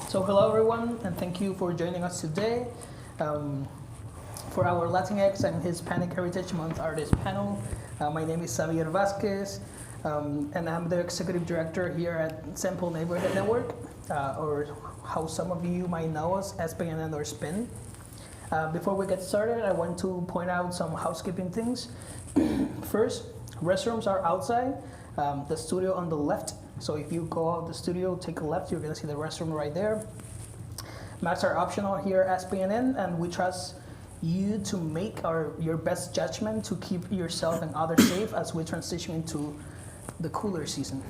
So hello everyone, and thank you for joining us today for our Latinx and Hispanic Heritage Month Artist Panel. My name is Xavier Vasquez, and I'm the Executive Director here at Sample Neighborhood Network, or how some of you might know us, SPNN or SPIN. Before we get started, I want to point out some housekeeping things. First, restrooms are outside, the studio on the left. So if you go out the studio, take a left, you're gonna see the restroom right there. Masks are optional here at SPNN, and we trust you to make your best judgment to keep yourself and others safe as we transition into the cooler season.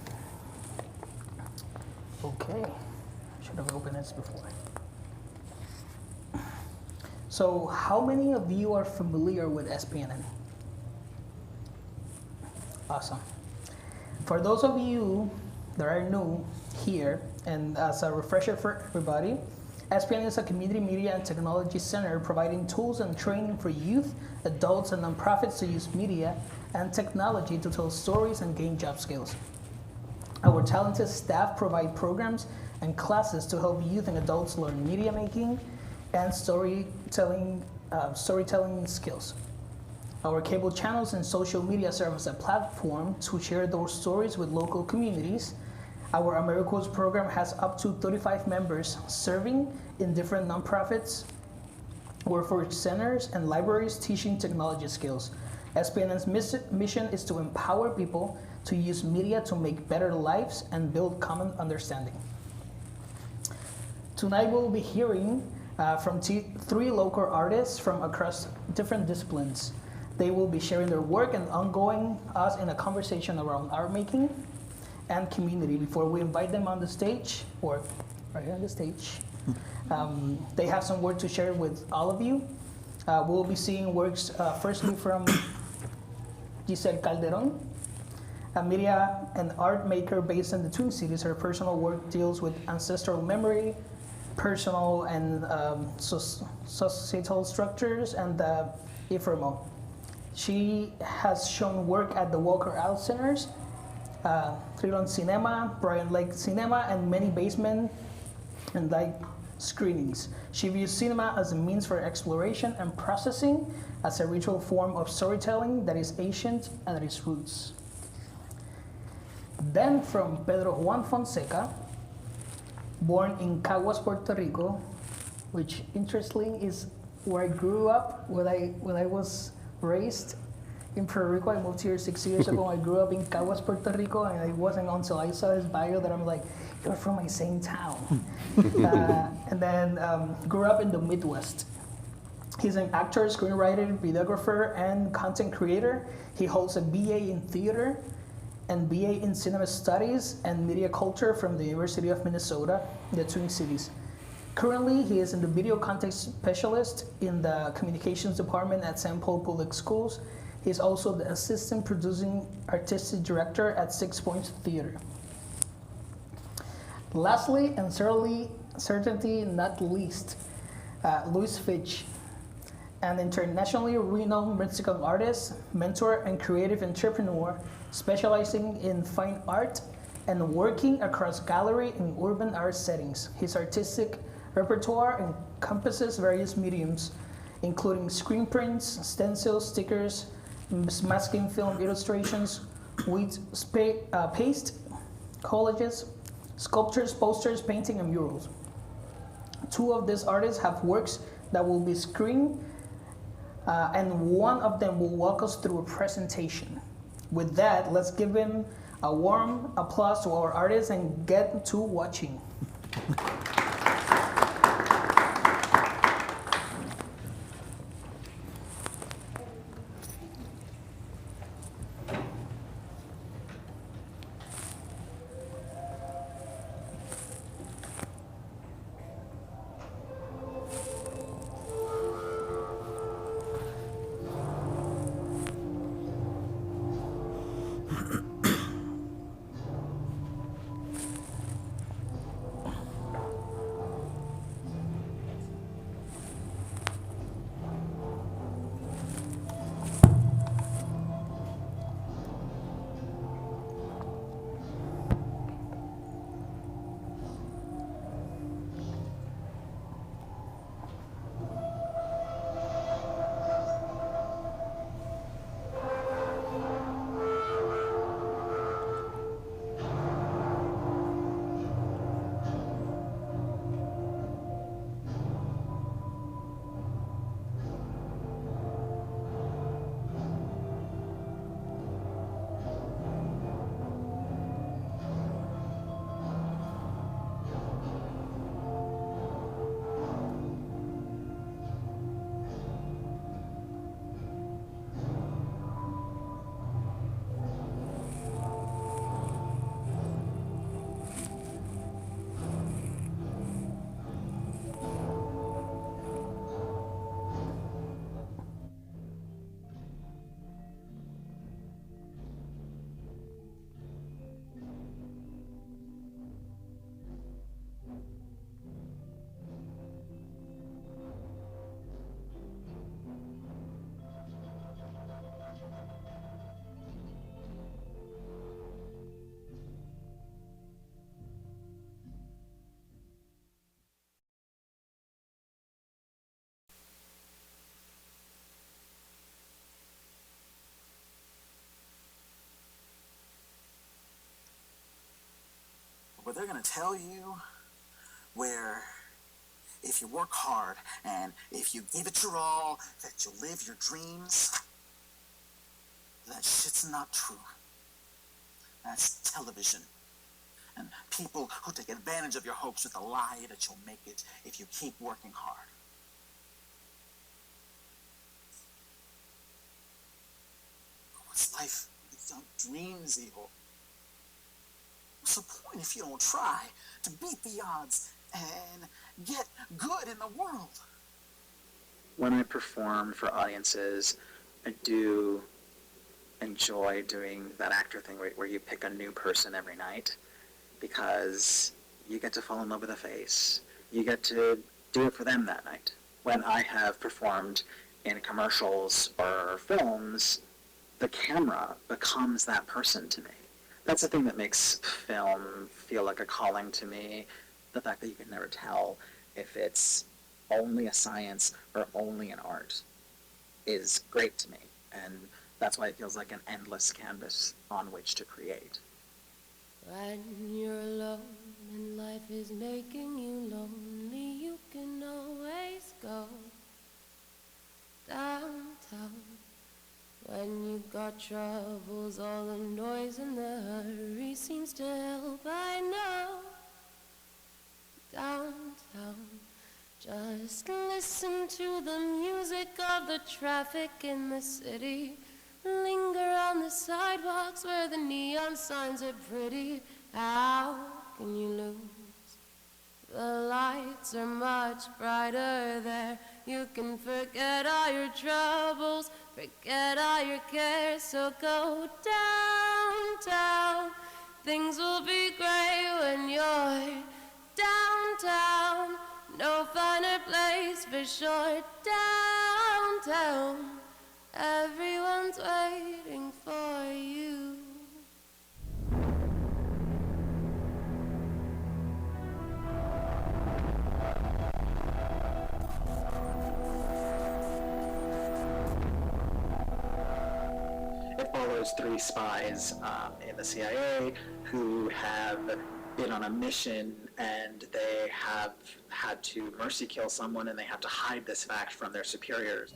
Okay, should have opened this before. So how many of you are familiar with SPNN? Awesome. For those of you that are new here, and as a refresher for everybody, SPNN is a community media and technology center providing tools and training for youth, adults, and nonprofits to use media and technology to tell stories and gain job skills. Our talented staff provide programs and classes to help youth and adults learn media making and storytelling skills. Our cable channels and social media serve as a platform to share those stories with local communities. Our AmeriCorps program has up to 35 members serving in different nonprofits, workforce centers, and libraries teaching technology skills. SPNN's mission is to empower people to use media to make better lives and build common understanding. Tonight we'll be hearing from three local artists from across different disciplines. They will be sharing their work and ongoing us in a conversation around art making and community. Before we invite them on the stage, or right here on the stage, they have some work to share with all of you. We'll be seeing works firstly from Giselle Calderon, a media and art maker based in the Twin Cities. Her personal work deals with ancestral memory, personal and societal structures, and ephemeral. She has shown work at the Walker Out Centers, Trilon Cinema, Brian Lake Cinema, and many basement and light screenings. She views cinema as a means for exploration and processing, as a ritual form of storytelling that is ancient and at its roots. Then from Pedro Juan Fonseca, born in Caguas, Puerto Rico, which interestingly is where I grew up when I was raised in Puerto Rico. I moved here 6 years ago. I grew up in Caguas, Puerto Rico, and it wasn't until I saw his bio that I'm like, you're from my same town. And then grew up in the Midwest. He's an actor, screenwriter, videographer, and content creator. He holds a BA in theater and BA in cinema studies and media culture from the University of Minnesota, the Twin Cities. Currently, he is in the video content specialist in the communications department at St. Paul Public Schools. He's also the assistant producing artistic director at 6 Points Theater. Lastly, and certainly not least, Louis Fitch, an internationally renowned musical artist, mentor, and creative entrepreneur specializing in fine art and working across gallery and urban art settings. His artistic repertoire encompasses various mediums, including screen prints, stencils, stickers, masking film illustrations, wheat paste, collages, sculptures, posters, painting, and murals. Two of these artists have works that will be screened, and one of them will walk us through a presentation. With that, let's give him a warm applause to our artists and get to watching. they're going to tell you where if you work hard and if you give it your all, that you'll live your dreams. That shit's not true. That's television. And people who take advantage of your hopes with a lie that you'll make it if you keep working hard. What's life without dreams, Evil? What's the point if you don't try to beat the odds and get good in the world? When I perform for audiences, I do enjoy doing that actor thing where you pick a new person every night, because you get to fall in love with a face. You get to do it for them that night. When I have performed in commercials or films, the camera becomes that person to me. That's the thing that makes film feel like a calling to me. The fact that you can never tell if it's only a science or only an art is great to me. And that's why it feels like an endless canvas on which to create. When you're alone and life is making you lonely, you can always go downtown. When you've got troubles, all the noise and the hurry seems to help, I know. Downtown, just listen to the music of the traffic in the city. Linger on the sidewalks where the neon signs are pretty. How can you lose? The lights are much brighter there. You can forget all your troubles, forget all your cares. So go downtown. Things will be great when you're downtown. No finer place for sure. Downtown. Everyone's waiting for you. It follows three spies in the CIA who have been on a mission, and they have had to mercy kill someone, and they have to hide this fact from their superiors.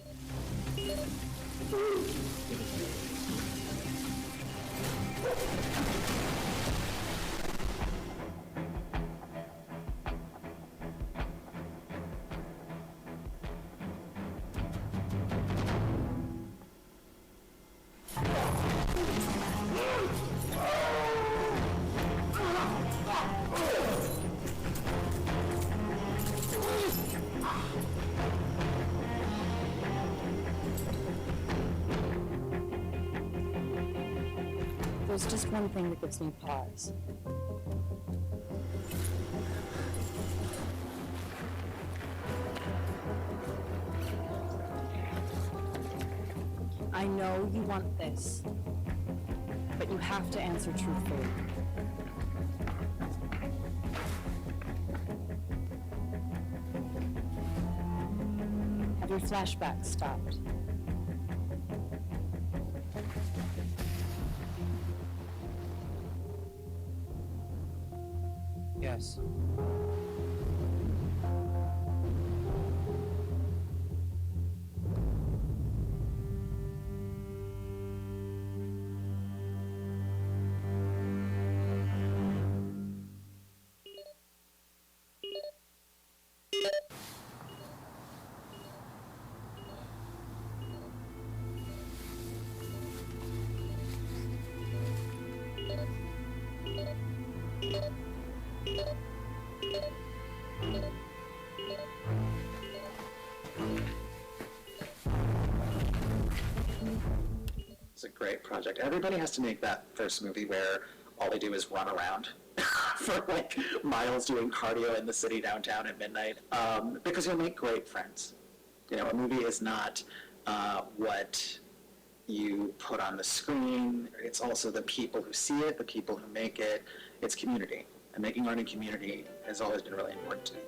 There's just one thing that gives me pause. I know you want this, but you have to answer truthfully. Have your flashbacks stopped? Yes. It's a great project. Everybody has to make that first movie where all they do is run around for like miles doing cardio in the city downtown at midnight, because you'll make great friends. You know, a movie is not what you put on the screen. It's also the people who see it, the people who make it. It's community. And making art in community has always been really important to me.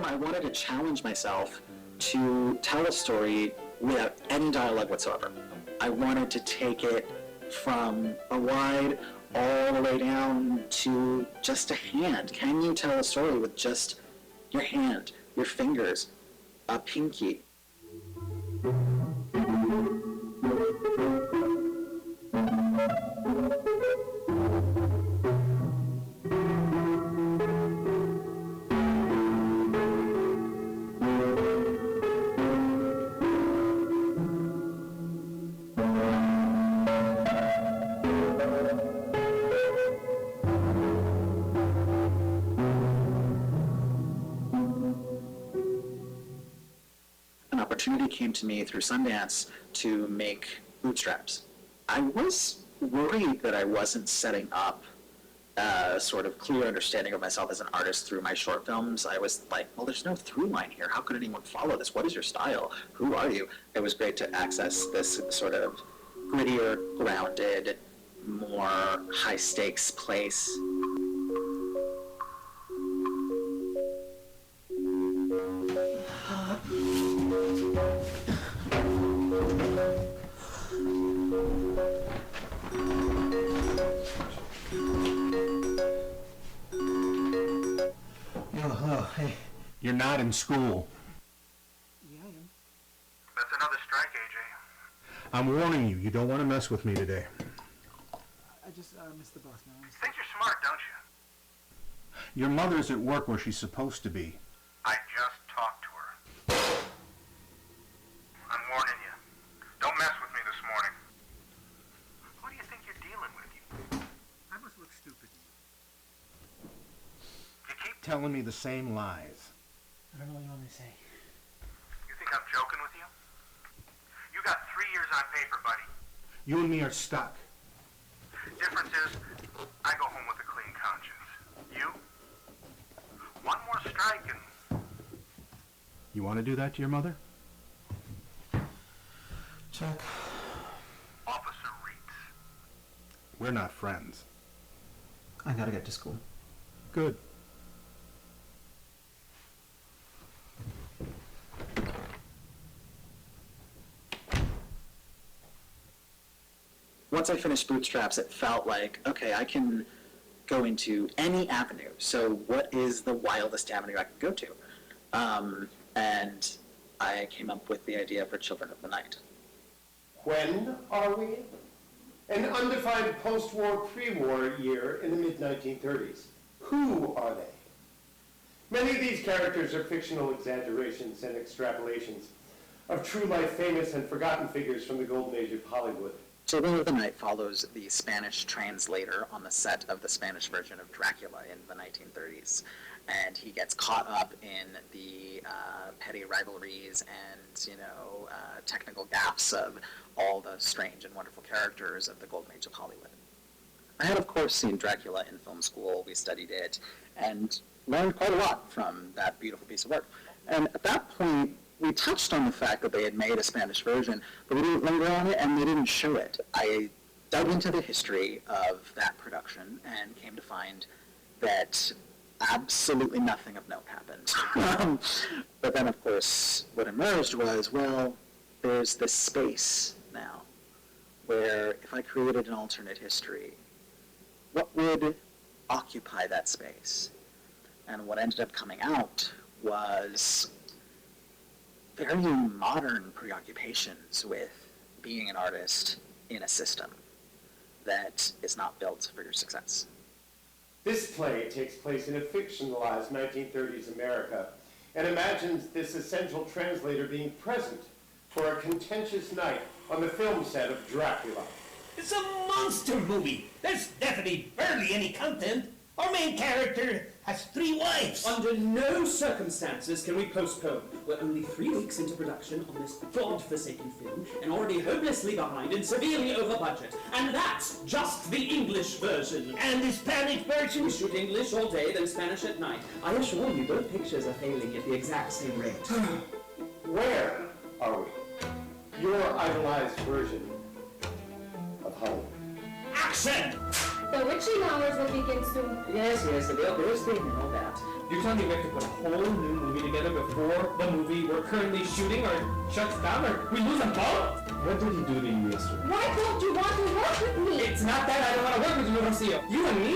I wanted to challenge myself to tell a story without any dialogue whatsoever. I wanted to take it from a wide all the way down to just a hand. Can you tell a story with just your hand, your fingers, a pinky? An opportunity came to me through Sundance to make bootstraps. I was worried that I wasn't setting up a sort of clear understanding of myself as an artist through my short films. I was like, well, there's no through line here. How could anyone follow this? What is your style? Who are you? It was great to access this sort of grittier, grounded, more high stakes place. Hey, you're not in school. Yeah, I am. That's another strike, AJ. I'm warning you, you don't want to mess with me today. I just missed the bus, man. Think you're smart, don't you? Your mother's at work where she's supposed to be. I just talked to her. I'm warning you. Don't mess with me this morning. Who do you think you're dealing with? I must look stupid. You keep... Telling me the same lies. I don't know what you want me to say. You think I'm joking with you? You got 3 years on paper, buddy. You and me are stuck. Difference is, I go home with a clean conscience. You? One more strike and... You want to do that to your mother? Chuck. Officer Reeds. We're not friends. I gotta get to school. Good. Once I finished Bootstraps, it felt like, okay, I can go into any avenue. So what is the wildest avenue I can go to? And I came up with the idea for Children of the Night. When are we? An undefined post-war, pre-war year in the mid-1930s. Who are they? Many of these characters are fictional exaggerations and extrapolations of true-life famous and forgotten figures from the golden age of Hollywood. Children of the Night follows the Spanish translator on the set of the Spanish version of Dracula in the 1930s. And he gets caught up in the petty rivalries and, technical gaffes of all the strange and wonderful characters of the golden age of Hollywood. I had, of course, seen Dracula in film school. We studied it and learned quite a lot from that beautiful piece of work. And at that point, we touched on the fact that they had made a Spanish version, but we didn't linger on it and they didn't show it. I dug into the history of that production and came to find that absolutely nothing of note happened. But then, of course, what emerged was, well, there's this space now where if I created an alternate history, what would occupy that space? And what ended up coming out was very modern preoccupations with being an artist in a system that is not built for your success. This play takes place in a fictionalized 1930s America and imagines this essential translator being present for a contentious night on the film set of Dracula. It's a monster movie. There's definitely barely any content. Our main character has 3 wives. Under no circumstances can we postpone. We're only 3 weeks into production on this god-forsaken film and already hopelessly behind and severely over budget. And that's just the English version. And the Spanish version? We shoot English all day, then Spanish at night. I assure you, both pictures are failing at the exact same rate. Where are we? Your idolized version of Hollywood. Action! The witching hours will begin soon. Yes, the bill is thing and all that. You're telling me we have to put a whole new movie together before the movie we're currently shooting or shuts down or we lose them both? What did he do to you yesterday? Why don't you want to work with me? It's not that I don't want to work with you, Rocio. You and me,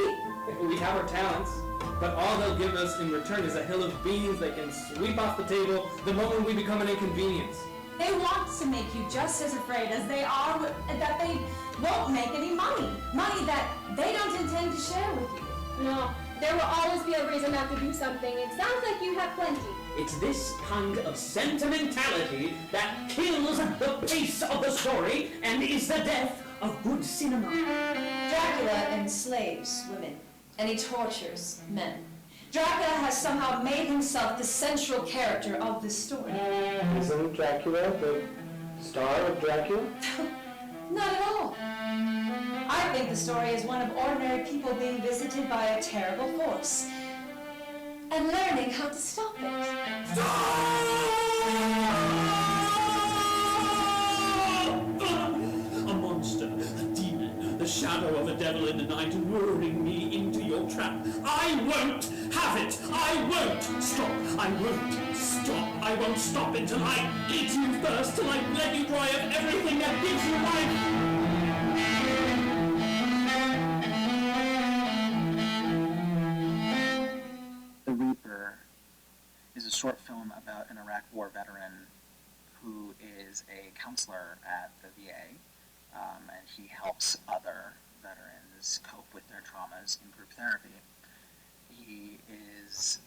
we have our talents. But all they'll give us in return is a hill of beans they can sweep off the table the moment we become an inconvenience. They want to make you just as afraid as they are that they won't make any money. Money that they don't intend to share with you. No, there will always be a reason not to do something. It sounds like you have plenty. It's this kind of sentimentality that kills the pace of the story and is the death of good cinema. Dracula enslaves women, and he tortures men. Dracula has somehow made himself the central character of this story. Isn't Dracula the star of Dracula? Not at all. I think the story is one of ordinary people being visited by a terrible force and learning how to stop it. A monster, a demon, the shadow of a devil in the night luring me into your trap. I won't have it! I won't stop! I won't stop! I won't stop until I eat you first, till I let you dry of everything that gives you life! The Reaper is a short film about an Iraq War veteran who is a counselor at the VA, and he helps other veterans cope with their traumas in group therapy. He is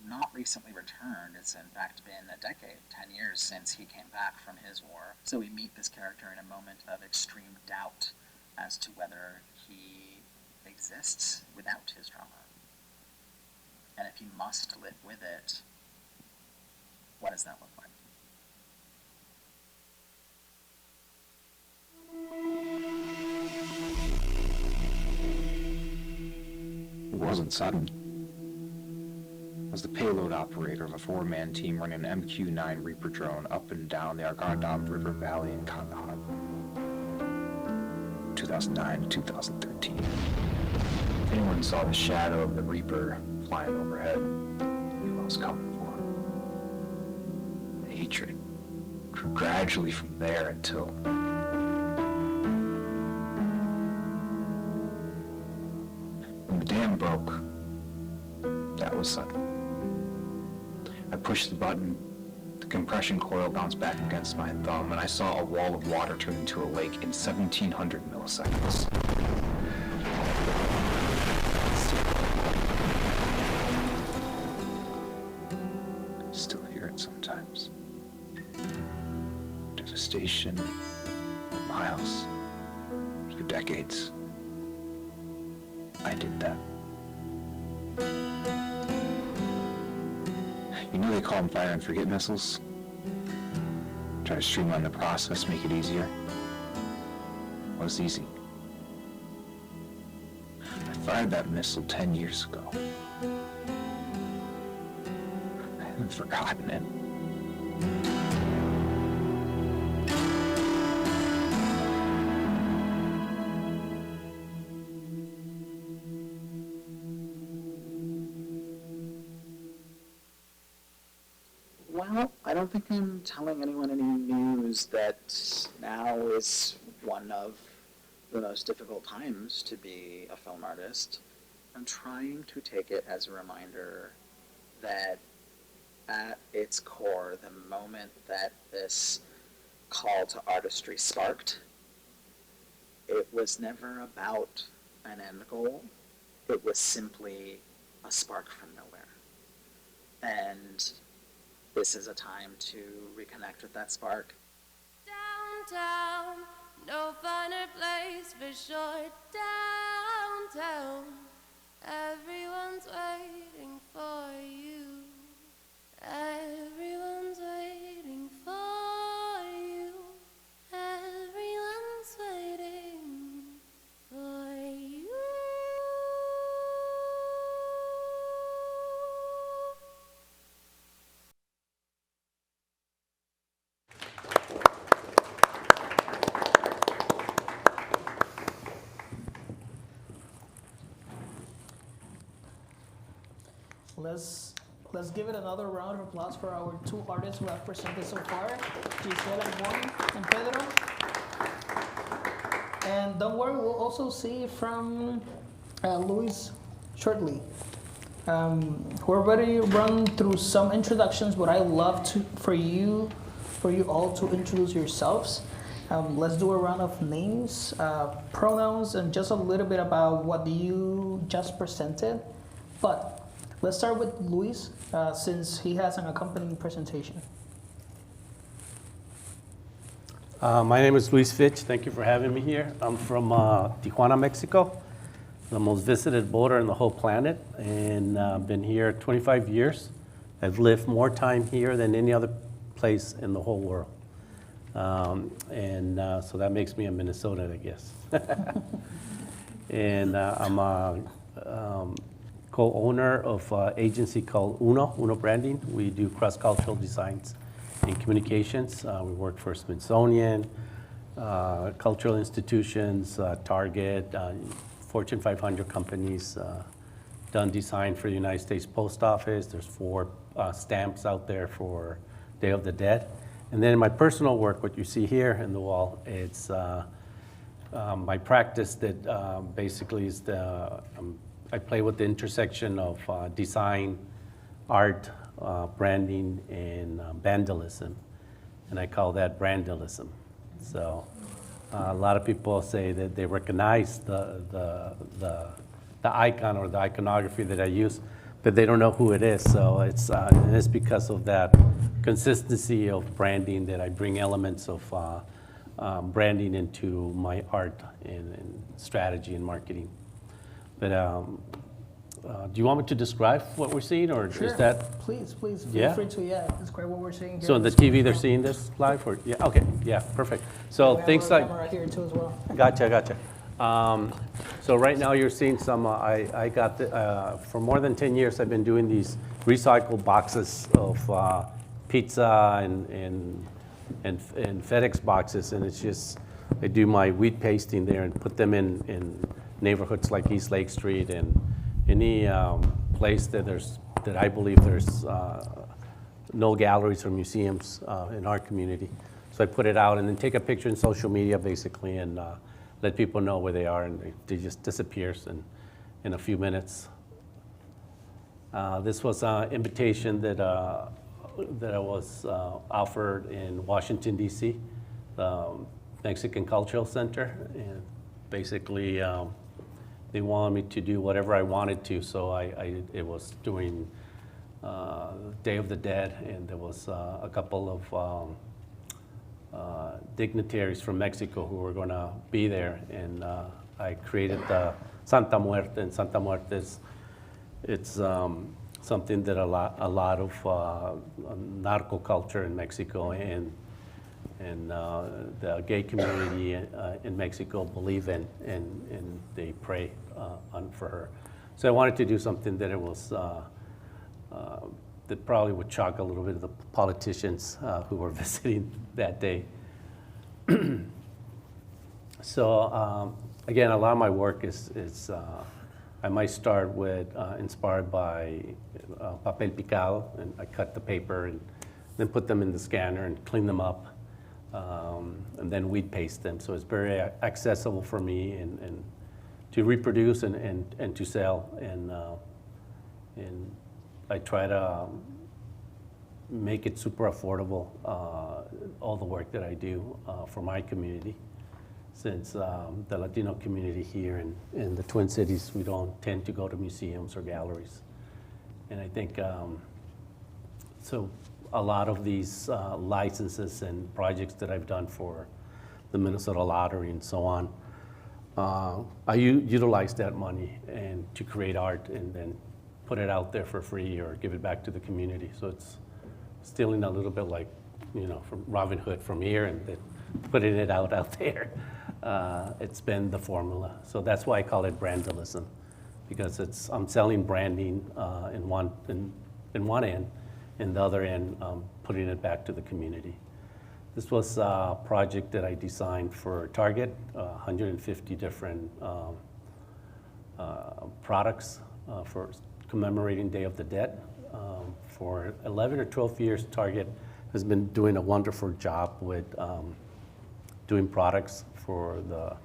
not recently returned. It's in fact been a decade, 10 years since he came back from his war. So we meet this character in a moment of extreme doubt as to whether he exists without his trauma. And if he must live with it, what does that look like? It wasn't sudden. I was the payload operator of a 4-man team running an MQ-9 Reaper drone up and down the Arghandab River Valley in Kandahar. 2009 to 2013. If anyone saw the shadow of the Reaper flying overhead, knew what I was coming for. The hatred grew gradually from there until when the dam broke. That was sudden. I pushed the button, the compression coil bounced back against my thumb, and I saw a wall of water turn into a lake in 1700 milliseconds. Still hear it sometimes. Devastation, miles, for decades. I did that. You know they call them fire and forget missiles? Try to streamline the process, make it easier. Well, it's easy. I fired that missile 10 years ago. I haven't forgotten it. Well, I don't think I'm telling anyone any news that now is one of the most difficult times to be a film artist. I'm trying to take it as a reminder that at its core, the moment that this call to artistry sparked, it was never about an end goal. It was simply a spark from nowhere. And this is a time to reconnect with that spark. Downtown, no finer place for sure. Downtown, everyone's waiting for you. Everyone's waiting for you. Everyone's waiting for you. Let's Let's give it another round of applause for our two artists who have presented so far, Giselle and Juan and Pedro. And don't worry, we'll also see from Luis shortly. We're ready to run through some introductions, but I love for you all to introduce yourselves. Let's do a round of names, pronouns, and just a little bit about what you just presented. But let's start with Luis, since he has an accompanying presentation. My name is Luis Fitch. Thank you for having me here. I'm from Tijuana, Mexico, the most visited border in the whole planet, and I've been here 25 years. I've lived more time here than any other place in the whole world. So that makes me a Minnesotan, I guess. And I'm a co-owner of an agency called Uno Branding. We do cross-cultural designs and communications. We work for Smithsonian, cultural institutions, Target, Fortune 500 companies, done design for the United States Post Office. There's 4 stamps out there for Day of the Dead. And then my personal work, what you see here in the wall, it's my practice that basically is I play with the intersection of design, art, branding, and vandalism, and I call that brandalism. So a lot of people say that they recognize the icon or the iconography that I use, but they don't know who it is. So it's because of that consistency of branding that I bring elements of branding into my art and strategy and marketing. But do you want me to describe what we're seeing, or Sure. is that? Please, feel Yeah? free to describe what we're seeing here. So on the TV, they're seeing this live, or yeah? Okay, yeah, perfect. So we things have our like camera here too as well. Gotcha. So right now you're seeing some, I got, for more than 10 years, I've been doing these recycled boxes of pizza and FedEx boxes, and it's just, I do my wheat pasting there and put them in neighborhoods like East Lake Street and any place that I believe there's no galleries or museums in our community. So I put it out and then take a picture in social media basically and let people know where they are, and they just disappears in a few minutes. This was an invitation that I was offered in Washington, D.C., the Mexican Cultural Center, and basically they wanted me to do whatever I wanted to, so it was during Day of the Dead, and there was a couple of dignitaries from Mexico who were going to be there, and I created the Santa Muerte, and Santa Muerte it's something that a lot of narco culture in Mexico and the gay community in Mexico believe in, and they pray for her. So I wanted to do something that it was that probably would shock a little bit of the politicians who were visiting that day. So again, a lot of my work is I might start with inspired by papel picado, and I cut the paper and then put them in the scanner and clean them up, and then we'd paste them. So it's very accessible for me and to reproduce and to sell, and I try to make it super affordable, all the work that I do for my community. Since the Latino community here in the Twin Cities, we don't tend to go to museums or galleries. And I think, so a lot of these licenses and projects that I've done for the Minnesota Lottery and so on, I utilize that money and to create art and then put it out there for free or give it back to the community. So it's stealing a little bit like, from Robin Hood from here and then putting it out there. It's been the formula. So that's why I call it brandalism, because I'm selling branding in one end, and the other end, putting it back to the community. This was a project that I designed for Target, 150 different products for commemorating Day of the Dead. For 11 or 12 years, Target has been doing a wonderful job with doing products for the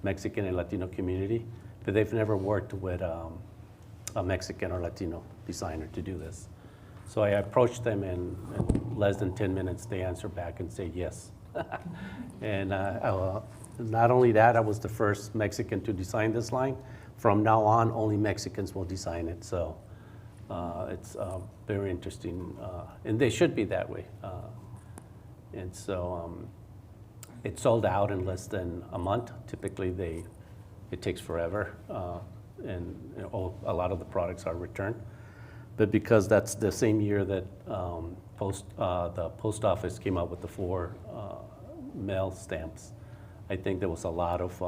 Mexican and Latino community, but they've never worked with a Mexican or Latino designer to do this. So I approached them, and in less than 10 minutes, they answer back and say yes. And not only that, I was the first Mexican to design this line. From now on, only Mexicans will design it. So it's very interesting, and they should be that way. And so it sold out in less than a month. Typically, it takes forever, and a lot of the products are returned. But because that's the same year that the post office came out with the 4 mail stamps, I think there was a lot of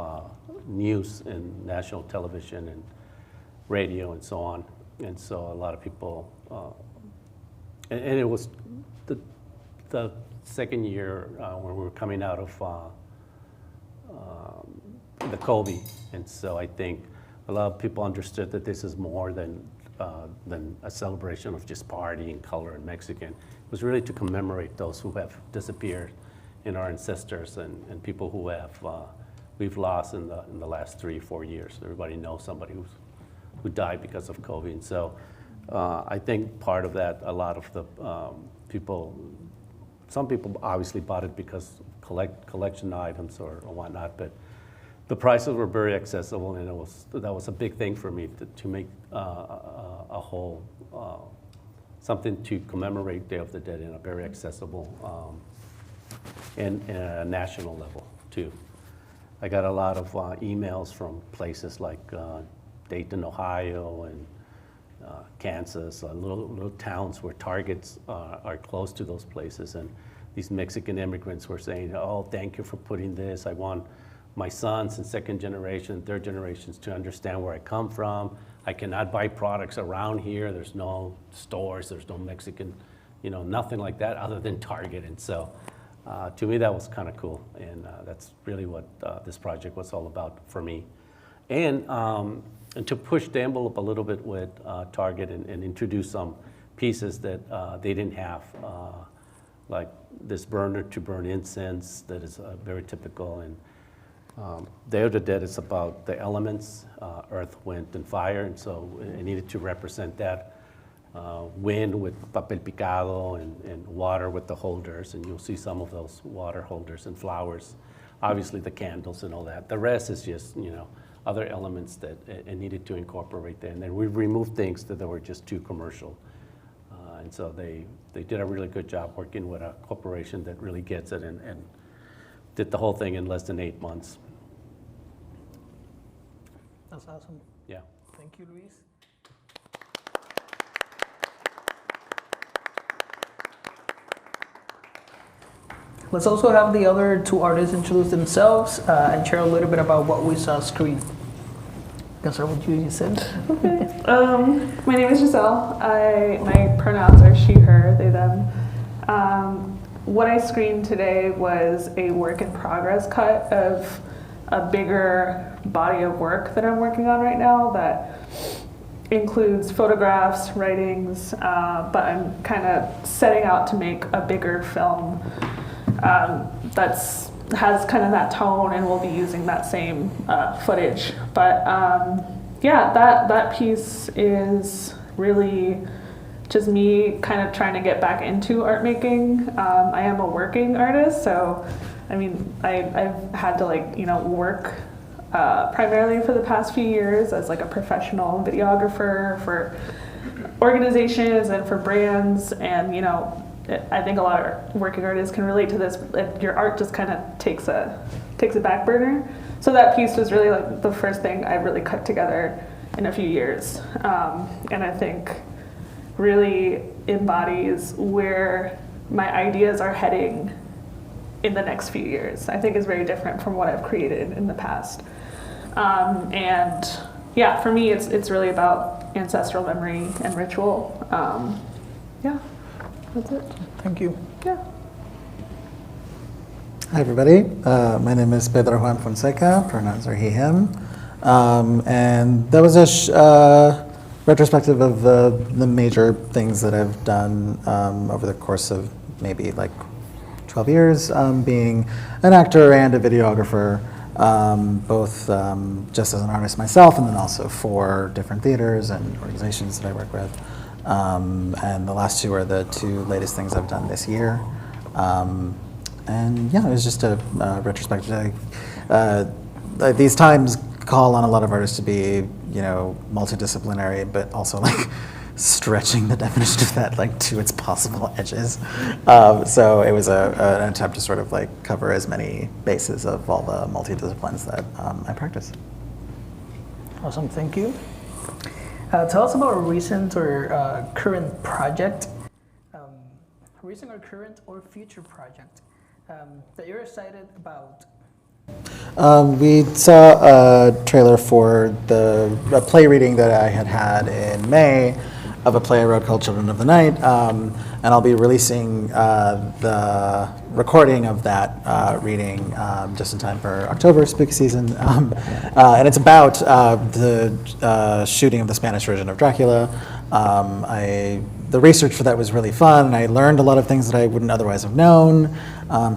news in national television and radio and so on. And so a lot of people, and it was the second year when we were coming out of the COVID. And so I think a lot of people understood that this is more than a celebration of just party and color and Mexican. It was really to commemorate those who have disappeared in our ancestors and people who we've lost in the last 3 or 4 years. Everybody knows somebody who died because of COVID. And so I think part of that, a lot of the people, some people obviously bought it because collection items or whatnot, but the prices were very accessible, and that was a big thing for me to make a whole something to commemorate Day of the Dead in a very accessible and a national level too. I got a lot of emails from places like Dayton, Ohio, and Kansas, little towns where Targets are close to those places, and these Mexican immigrants were saying, "Oh, thank you for putting this. I want my sons and second generation, third generations to understand where I come from. I cannot buy products around here. There's no stores, there's no Mexican, nothing like that other than Target." And so to me, that was kind of cool. And that's really what this project was all about for me. And to push the envelope a little bit with Target and introduce some pieces that they didn't have, like this burner to burn incense that is very typical. And Day of the Dead is about the elements, earth, wind, and fire, and so it needed to represent that. Wind with papel picado and water with the holders, and you'll see some of those water holders and flowers. Obviously the candles and all that. The rest is just, other elements that it needed to incorporate there. And then we removed things that were just too commercial. And so they did a really good job working with a corporation that really gets it and did the whole thing in less than 8 months. That's awesome. Yeah. Thank you, Luis. Let's also have the other 2 artists introduce themselves and share a little bit about what we saw screen. Can start with you said. Okay. My name is Giselle. My pronouns are she, her, they, them. What I screened today was a work in progress cut of a bigger body of work that I'm working on right now that includes photographs, writings, but I'm kind of setting out to make a bigger film has kind of that tone, and we'll be using that same footage. But yeah, that piece is really just me kind of trying to get back into art making. I am a working artist, so I've had to work primarily for the past few years as a professional videographer for organizations and for brands, and I think a lot of working artists can relate to this. Your art just kind of takes a back burner. So that piece was really the first thing I really cut together in a few years, and I think really embodies where my ideas are heading in the next few years. I think is very different from what I've created in the past. And yeah, for me, it's really about ancestral memory and ritual. Yeah, that's it. Thank you. Yeah. Hi, everybody. My name is Pedro Juan Fonseca. Pronouns are he, him. And there was retrospective of the major things that I've done over the course of maybe like 12 years, being an actor and a videographer, both just as an artist myself and then also for different theaters and organizations that I work with. And the last two are the two latest things I've done this year. And yeah, it was just a retrospective. These times call on a lot of artists to be, you know, multidisciplinary, but also like stretching the definition of that like to its possible edges. So it was an attempt to sort of like cover as many bases of all the multidisciplines that I practice. Awesome, thank you. Tell us about a recent or current project, recent or current or future project that you're excited about. We saw a trailer for a play reading that I had in May of a play I wrote called Children of the Night, and I'll be releasing the recording of that reading just in time for October spooky season. And it's about the shooting of the Spanish version of Dracula. The research for that was really fun, and I learned a lot of things that I wouldn't otherwise have known.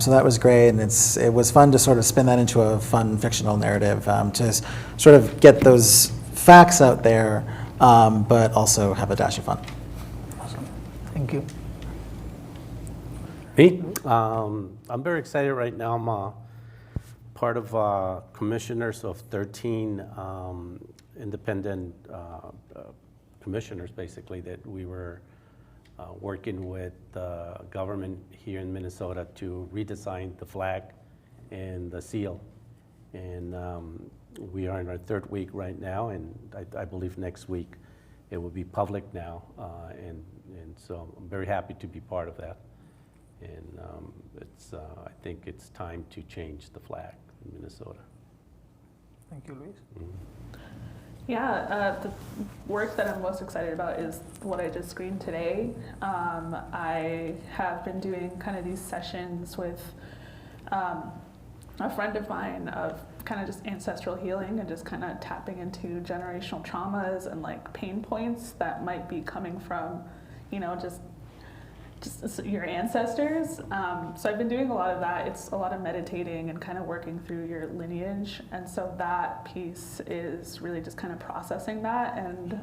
So that was great, and it was fun to sort of spin that into a fun fictional narrative, to sort of get those facts out there, but also have a dash of fun. Awesome, thank you. Me? I'm very excited right now. I'm part of commissioners of 13 independent commissioners, basically, that we were working with the government here in Minnesota to redesign the flag and the seal. And we are in our third week right now, and I believe next week it will be public now. And so I'm very happy to be part of that. And I think it's time to change the flag in Minnesota. Thank you, Luis. Mm-hmm. Yeah, the work that I'm most excited about is what I just screened today. I have been doing kind of these sessions with a friend of mine of kind of just ancestral healing and just kind of tapping into generational traumas and like pain points that might be coming from, you know, just your ancestors. So I've been doing a lot of that. It's a lot of meditating and kind of working through your lineage. And so that piece is really just kind of processing that and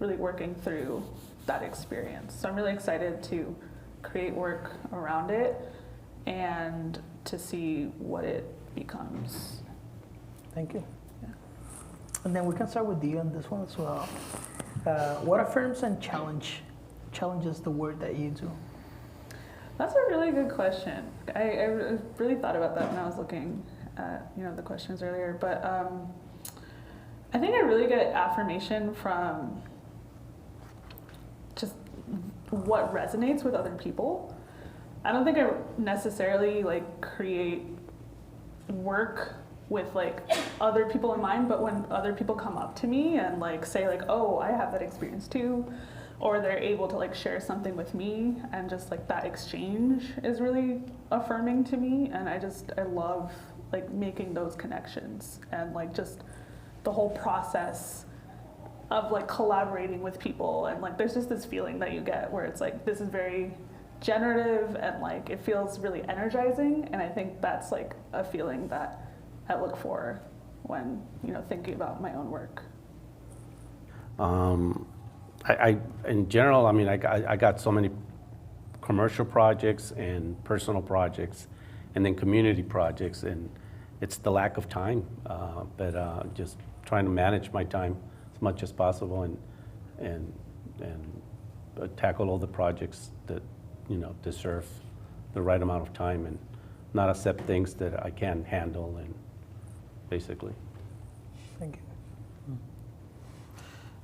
really working through that experience. So I'm really excited to create work around it and to see what it becomes. Thank you. Yeah. And then we can start with you on this one as well. What affirms and challenges the work that you do? That's a really good question. I really thought about that when I was looking at, you know, the questions earlier. But I think I really get affirmation from just what resonates with other people. I don't think I necessarily like create work with like other people in mind, but when other people come up to me and like say like, oh, I have that experience too, or they're able to like share something with me, and just like that exchange is really affirming to me. And I love like making those connections and like just the whole process of like collaborating with people. And like there's just this feeling that you get where it's like this is very generative and like it feels really energizing. And I think that's like a feeling that I look for when, you know, thinking about my own work. In general, I mean, I got so many commercial projects and personal projects, and then community projects, and it's the lack of time, but just trying to manage my time as much as possible and tackle all the projects that, you know, deserve the right amount of time and not accept things that I can't handle, and basically. Thank you.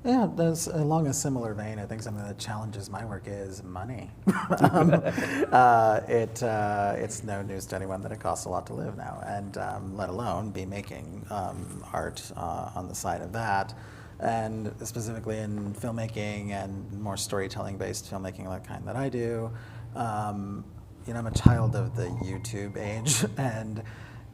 Yeah, there's along a similar vein. I think something that challenges my work is money. It's no news to anyone that it costs a lot to live now, and let alone be making art on the side of that, and specifically in filmmaking and more storytelling-based filmmaking like the kind that I do. You know, I'm a child of the YouTube age, and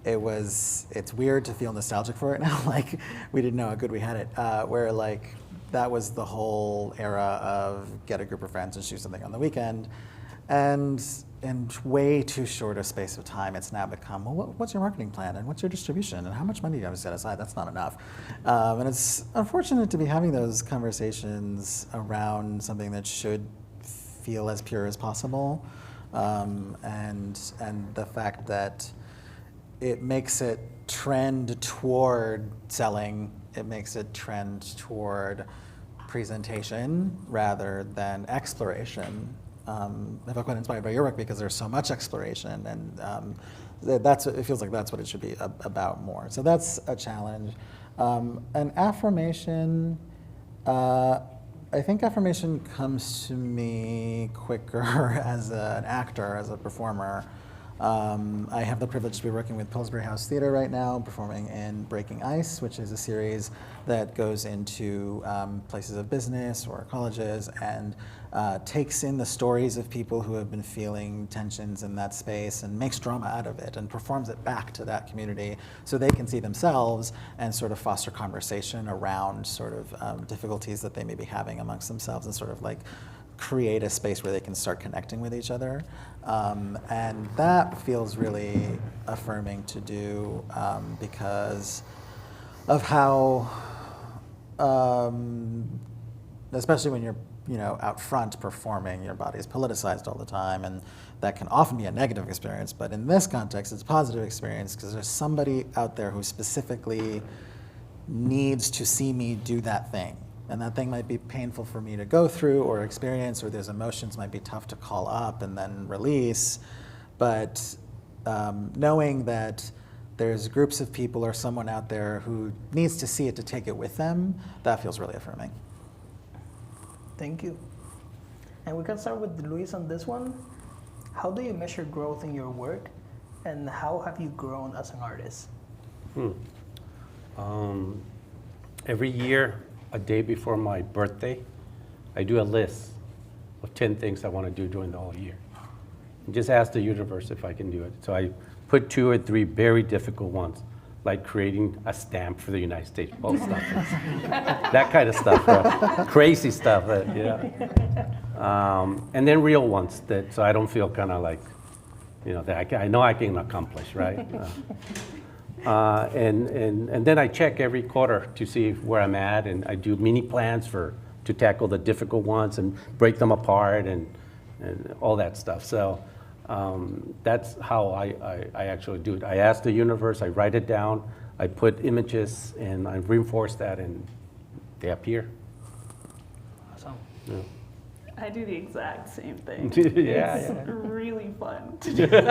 it's weird to feel nostalgic for it now. Like we didn't know how good we had it. Where like that was the whole era of get a group of friends and shoot something on the weekend. And in way too short a space of time, it's now become, well, what's your marketing plan and what's your distribution and how much money do you have to set aside? That's not enough. And it's unfortunate to be having those conversations around something that should feel as pure as possible. And the fact that it makes it trend toward selling, it makes it trend toward presentation rather than exploration. I feel quite inspired by your work because there's so much exploration, and it feels like that's what it should be about more. So that's a challenge. And affirmation, I think affirmation comes to me quicker as an actor, as a performer. I have the privilege to be working with Pillsbury House Theater right now, performing in Breaking Ice, which is a series that goes into places of business or colleges and takes in the stories of people who have been feeling tensions in that space and makes drama out of it and performs it back to that community so they can see themselves and sort of foster conversation around sort of difficulties that they may be having amongst themselves and sort of like create a space where they can start connecting with each other. And that feels really affirming to do because of how, especially when you're out front performing, your body is politicized all the time, and that can often be a negative experience. But in this context, it's a positive experience because there's somebody out there who specifically needs to see me do that thing. And that thing might be painful for me to go through or experience, or those emotions might be tough to call up and then release. But knowing that there's groups of people or someone out there who needs to see it to take it with them, that feels really affirming. Thank you. And we can start with Luis on this one. How do you measure growth in your work, and how have you grown as an artist? Every year, a day before my birthday, I do a list of 10 things I want to do during the whole year. And just ask the universe if I can do it. So I put 2 or 3 very difficult ones, like creating a stamp for the United States Post Office. That kind of stuff, crazy stuff, and then real ones, so I don't feel kind of like, that I know I can accomplish, right? And then I check every quarter to see where I'm at, and I do mini plans to tackle the difficult ones and break them apart and all that stuff. So that's how I actually do it. I ask the universe, I write it down, I put images, and I reinforce that, and they appear. Awesome. Yeah. I do the exact same thing. It's really fun to do. Just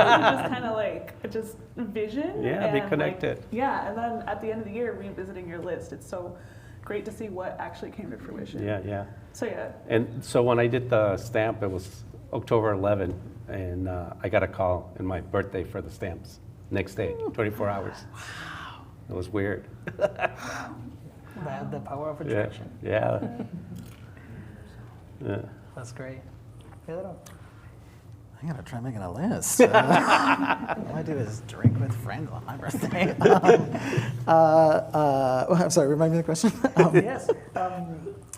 kind of like just vision. Yeah, and be connected. And then at the end of the year, revisiting your list. It's so great to see what actually came to fruition. Yeah. So yeah. And so when I did the stamp, it was October 11, and I got a call in my birthday for the stamps. Next day, 24 hours. Wow. It was weird. The power of attraction. Yeah. That's great. Pedro? I gotta try making a list. All I do is drink with friends on my birthday. I'm sorry, remind me of the question. Yes.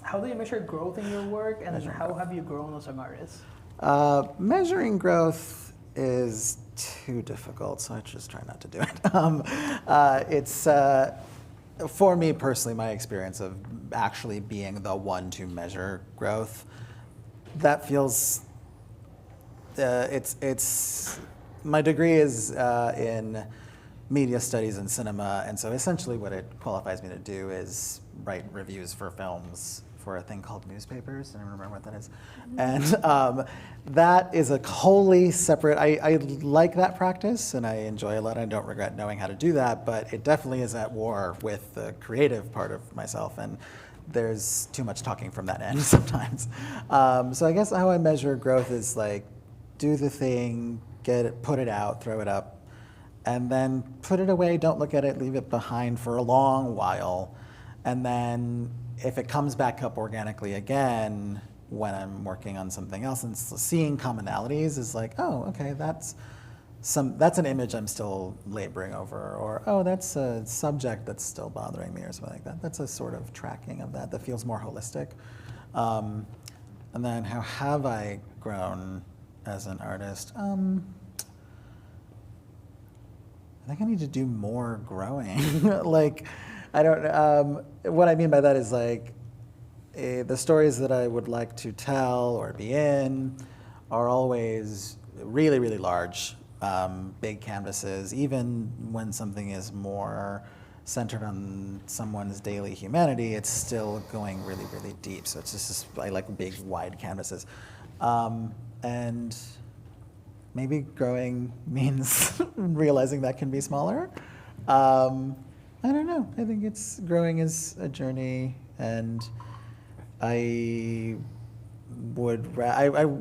How do you measure growth in your work, and how have you grown as an artist? Measuring growth is too difficult, so I just try not to do it. It's, for me personally, my experience of actually being the one to measure growth, that feels, my degree is in media studies and cinema, and so essentially what it qualifies me to do is write reviews for films for a thing called newspapers. I don't remember what that is. And that is a wholly separate, I like that practice and I enjoy a lot. I don't regret knowing how to do that, but it definitely is at war with the creative part of myself, and there's too much talking from that end sometimes. So I guess how I measure growth is like, do the thing, get it, put it out, throw it up, and then put it away, don't look at it, leave it behind for a long while, and then if it comes back up organically again when I'm working on something else and seeing commonalities is like, oh, okay, that's an image I'm still laboring over, or oh, that's a subject that's still bothering me, or something like that. That's a sort of tracking of that feels more holistic. And then how have I grown as an artist? I think I need to do more growing. Like, I don't, what I mean by that is like, the stories that I would like to tell or be in are always really, really large, big canvases, even when something is more centered on someone's daily humanity, it's still going really, really deep. So it's just, I like big, wide canvases. And maybe growing means realizing that can be smaller. I don't know. I think growing is a journey, and I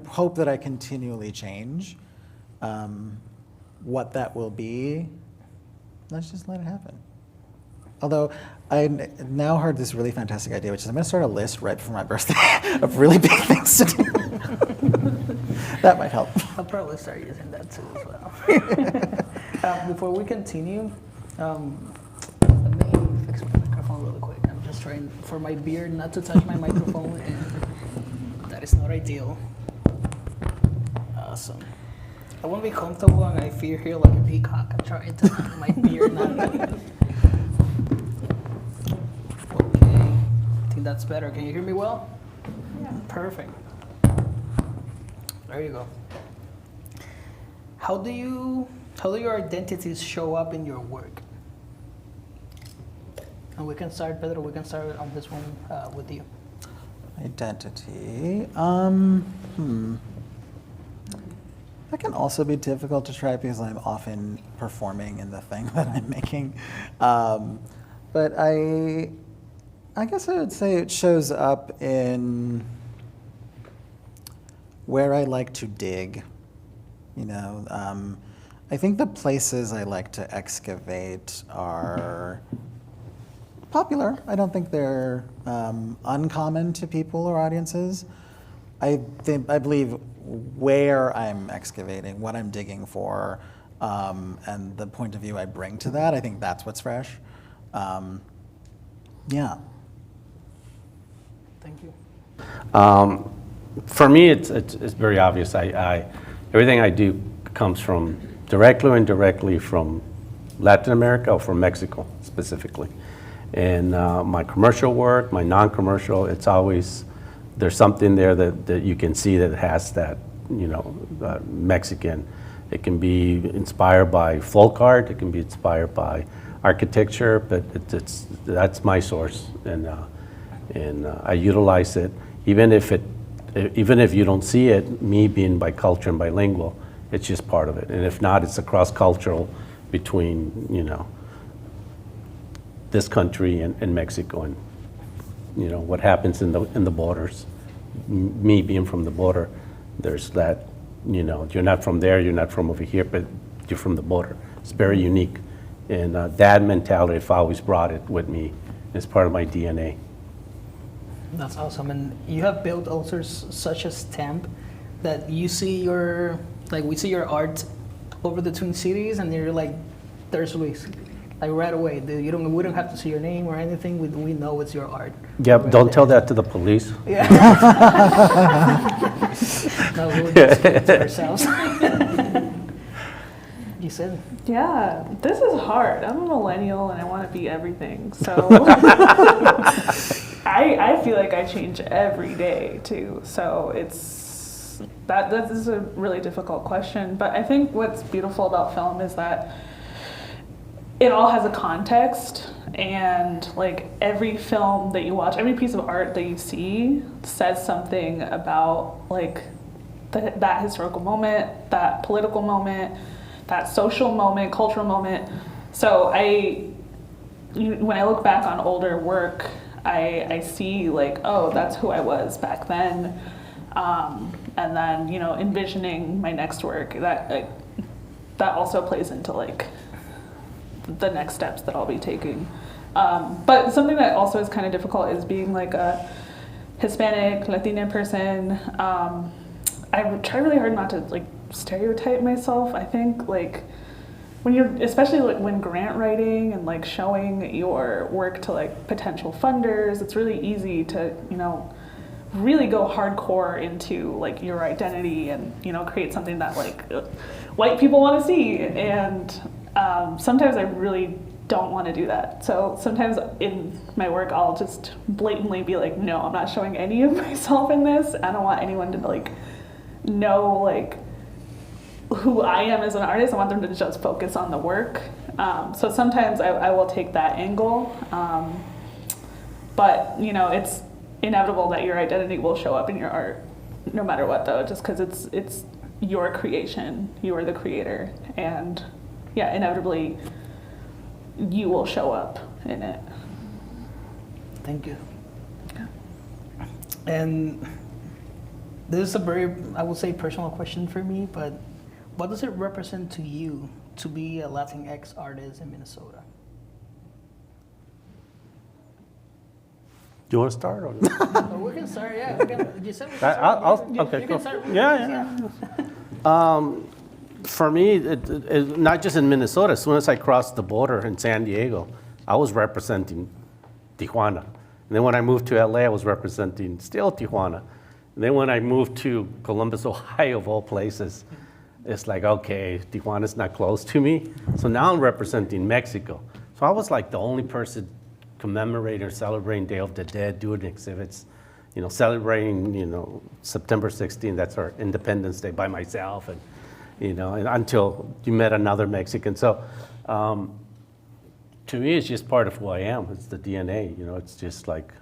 hope that I continually change. What that will be, let's just let it happen. Although I now heard this really fantastic idea, which is I'm going to start a list right before my birthday of really big things to do. That might help. I'll probably start using that too as well. Before we continue, let me fix my microphone really quick. I'm just trying for my beard not to touch my microphone, and that is not ideal. Awesome. I want to be comfortable, and I feel here like a peacock. I'm trying to my beard not. I think that's better. Can you hear me well? Yeah. Perfect. There you go. How do your identities show up in your work? And we can start, Pedro, on this one with you. Identity. That can also be difficult to try because I'm often performing in the thing that I'm making. But I guess I would say it shows up in where I like to dig. You know, I think the places I like to excavate are popular. I don't think they're uncommon to people or audiences. I believe where I'm excavating, what I'm digging for, and the point of view I bring to that, I think that's what's fresh. Yeah. Thank you. For me, it's very obvious. Everything I do comes from directly or indirectly from Latin America or from Mexico specifically. And my commercial work, my non-commercial, it's always, there's something there that you can see that has that, Mexican. It can be inspired by folk art, it can be inspired by architecture, but that's my source, and I utilize it. Even if you don't see it, me being bicultural and bilingual, it's just part of it. And if not, it's a cross-cultural between, this country and Mexico, and what happens in the borders. Me being from the border, there's that, you're not from there, you're not from over here, but you're from the border. It's very unique. And that mentality, I've always brought it with me. It's part of my DNA. That's awesome. And you have built also such a stamp that you see we see your art over the Twin Cities, and you're like, there's ways. Like right away, we don't have to see your name or anything. We know it's your art. Yep, right, don't tell that to the police. Yeah. No, we'll just keep it to ourselves. You said. Yeah, this is hard. I'm a millennial and I want to be everything. So I feel like I change every day too. So this is a really difficult question. But I think what's beautiful about film is that it all has a context, and like every film that you watch, every piece of art that you see says something about like that historical moment, that political moment, that social moment, cultural moment. So when I look back on older work, I see like, oh, that's who I was back then, and then envisioning my next work, that also plays into like the next steps that I'll be taking. But something that also is kind of difficult is being like a Hispanic, Latina person. I try really hard not to like stereotype myself. I think like when you're, especially like when grant writing and like showing your work to like potential funders, it's really easy to, you know, really go hardcore into like your identity and, you know, create something that like white people want to see. And sometimes I really don't want to do that. So sometimes in my work, I'll just blatantly be like, no, I'm not showing any of myself in this. I don't want anyone to like know like who I am as an artist. I want them to just focus on the work. So sometimes I will take that angle. But, you know, it's inevitable that your identity will show up in your art no matter what, though, just because it's your creation. You are the creator. And yeah, inevitably you will show up in it. Thank you. Yeah. And this is a very, I would say, personal question for me, but what does it represent to you to be a Latinx artist in Minnesota? Do you want to start? Or? Oh, we can start, yeah. You said we can start. Okay, you cool. can start. Yeah. For me, not just in Minnesota, as soon as I crossed the border in San Diego, I was representing Tijuana. And then when I moved to LA, I was representing still Tijuana. And then when I moved to Columbus, Ohio, of all places, it's like, okay, Tijuana's not close to me. So now I'm representing Mexico. So I was like the only person commemorating or celebrating Day of the Dead, doing exhibits, you know, celebrating, you know, September 16th, that's our Independence Day, by myself. And, you know, and until you met another Mexican. So to me, it's just part of who I am. It's the DNA, you know, it's just like,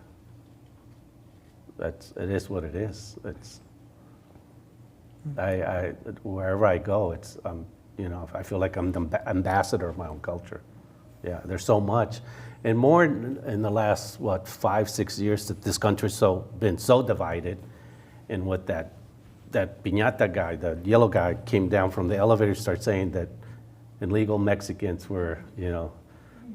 it is what it is. It's, I wherever I go, it's, you know, I feel like I'm the ambassador of my own culture. Yeah, there's so much. And more in the last, 5-6 years that this country's been so divided, and what that piñata guy, the yellow guy, came down from the elevator, started saying that illegal Mexicans were, you know,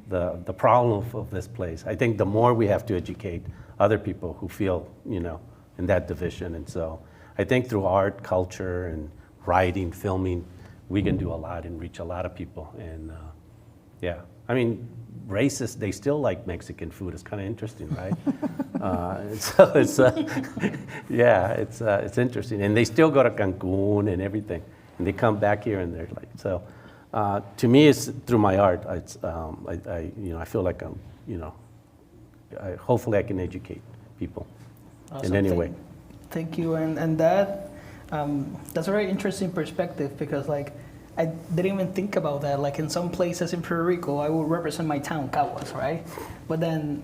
the problem of this place. I think the more we have to educate other people who feel, you know, in that division. And so I think through art, culture, and writing, filming, we can do a lot and reach a lot of people. And yeah, I mean, racists, they still like Mexican food. It's kind of interesting, right? So it's, yeah, it's interesting. And they still go to Cancun and everything. And they come back here and they're like, so to me, it's through my art. It's, you know, I feel like I'm, you know, hopefully I can educate people in any way. Thank you, and that's a very interesting perspective, because like I didn't even think about that. Like in some places in Puerto Rico, I would represent my town, Caguas, right? But then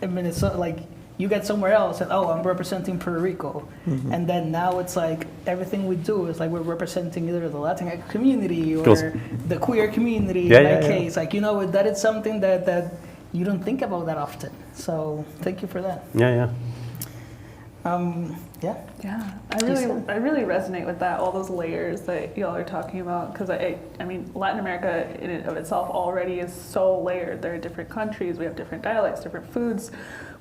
in Minnesota, like you get somewhere else and I'm representing Puerto Rico, and then now it's like everything we do is like we're representing either the Latinx community or the queer community. In that case, like, you know, that is something that you don't think about that often. So thank you for that. Yeah. Yeah, I really resonate with that, all those layers that y'all are talking about, because I mean, Latin America in and of itself already is so layered. There are different countries, we have different dialects, different foods,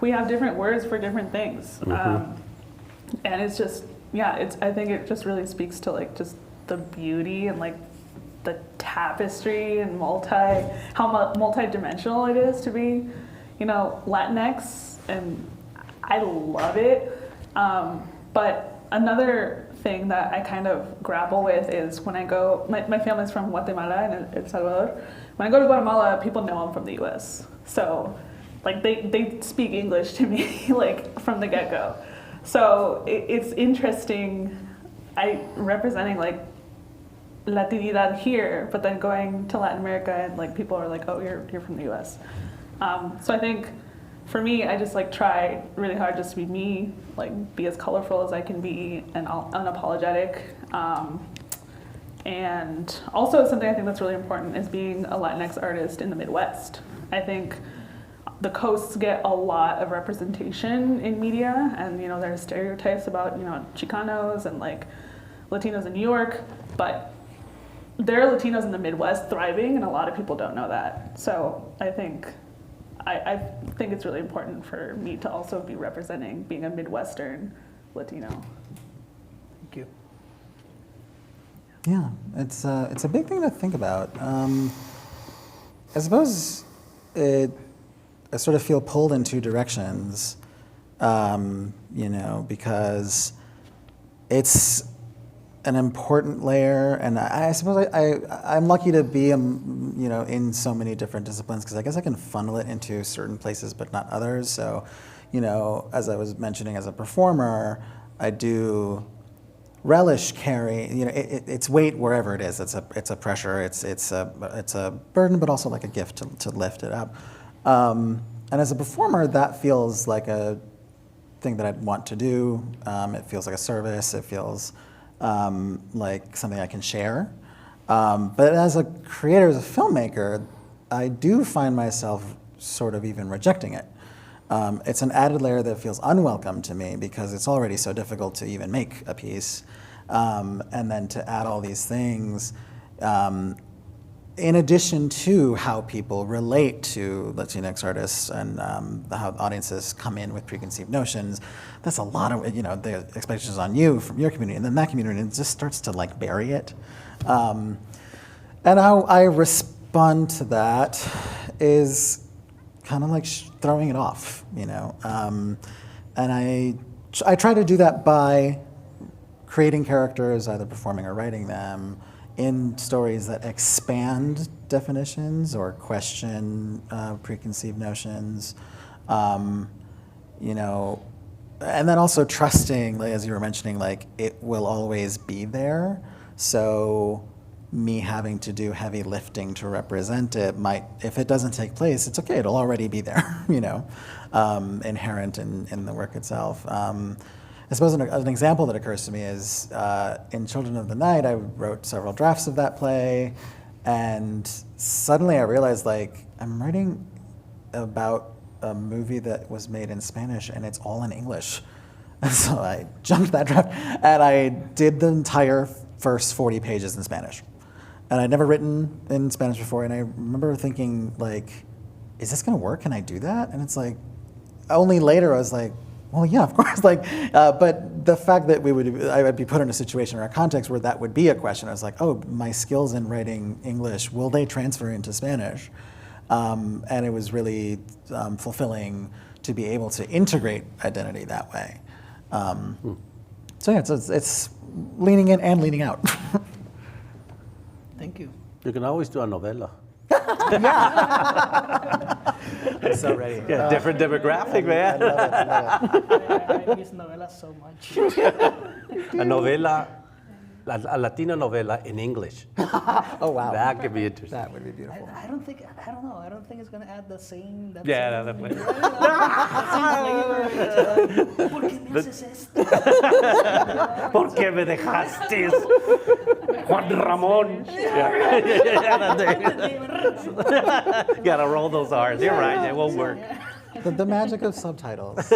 we have different words for different things. And it's just, yeah, I think it just really speaks to like just the beauty and like the tapestry and how multi-dimensional it is to be, you know, Latinx, and I love it. But another thing that I kind of grapple with is when I go, my family's from Guatemala and El Salvador. When I go to Guatemala, people know I'm from the US. So like they speak English to me like from the get-go. So it's interesting, representing like Latinidad here, but then going to Latin America and like people are like, oh, you're from the US. So I think for me, I just like try really hard just to be me, like be as colorful as I can be and unapologetic. And also something I think that's really important is being a Latinx artist in the Midwest. I think the coasts get a lot of representation in media, and you know there's stereotypes about, you know, Chicanos and like Latinos in New York, but there are Latinos in the Midwest thriving, and a lot of people don't know that. So I think it's really important for me to also be representing being a Midwestern Latino. Thank you. Yeah, it's a big thing to think about. I suppose I sort of feel pulled in two directions, because it's an important layer, and I suppose I'm lucky to be, in so many different disciplines, because I guess I can funnel it into certain places but not others. So, as I was mentioning, as a performer, I do relish carrying, its weight wherever it is. It's a pressure. It's a burden, but also like a gift to lift it up. And as a performer, that feels like a thing that I'd want to do. It feels like a service. It feels like something I can share. But as a creator, as a filmmaker, I do find myself sort of even rejecting it. It's an added layer that feels unwelcome to me because it's already so difficult to even make a piece. And then to add all these things, in addition to how people relate to Latinx artists and how audiences come in with preconceived notions, that's a lot of, the expectations on you from your community, and then that community, and it just starts to like bury it. And how I respond to that is kind of like throwing it off, and I try to do that by creating characters, either performing or writing them, in stories that expand definitions or question preconceived notions, and then also trusting, like, as you were mentioning, like it will always be there. So me having to do heavy lifting to represent it might, if it doesn't take place, it's okay, it'll already be there, inherent in the work itself. I suppose an example that occurs to me is in Children of the Night, I wrote several drafts of that play, and suddenly I realized, like, I'm writing about a movie that was made in Spanish, and it's all in English. And so I jumped that draft, and I did the entire first 40 pages in Spanish. And I'd never written in Spanish before, and I remember thinking, like, is this gonna work? Can I do that? And it's like, only later I was like, well, yeah, of course. But the fact that I would be put in a situation or a context where that would be a question, I was like, oh, my skills in writing English, will they transfer into Spanish? And it was really fulfilling to be able to integrate identity that way. So yeah, it's leaning in and leaning out. Thank you. You can always do a novela. I'm so ready. Yeah, different demographic, man. I miss novelas so much. A novela, a Latina novela in English. Oh, wow. That could be interesting. That would be beautiful. I don't know. I don't think it's going to add the same. Definitely. ¿Por qué me haces esto? ¿Por qué me dejaste? Juan Ramón. Gotta roll those R's. You're right. It won't work. The magic of subtitles.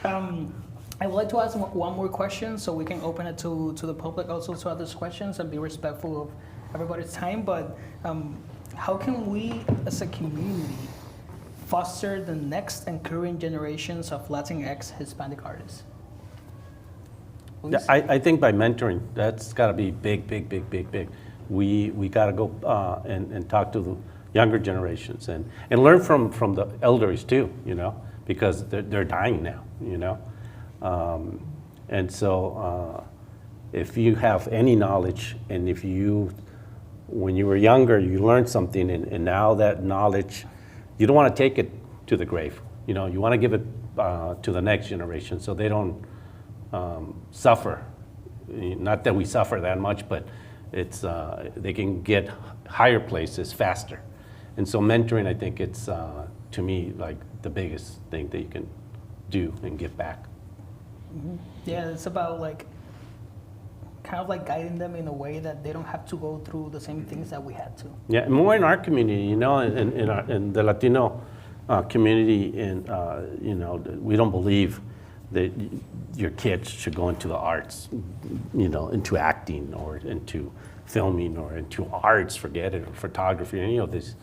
I would like to ask one more question so we can open it to the public also to others questions and be respectful of everybody's time. But how can we as a community foster the next and current generations of Latinx Hispanic artists? Yeah, I think by mentoring, that's got to be big. We got to go and talk to the younger generations and learn from the elders too, because they're dying now, and so if you have any knowledge, and if when you were younger, you learned something, and now that knowledge, you don't want to take it to the grave. You want to give it to the next generation so they don't suffer. Not that we suffer that much, but it's they can get higher places faster. And so mentoring, I think it's, to me, like the biggest thing that you can do and give back. Mm-hmm. Yeah, it's about kind of like guiding them in a way that they don't have to go through the same things that we had to. Yeah, more in our community, in the Latino community, and we don't believe that your kids should go into the arts, into acting or into filming or into arts, forget it, or photography, any of these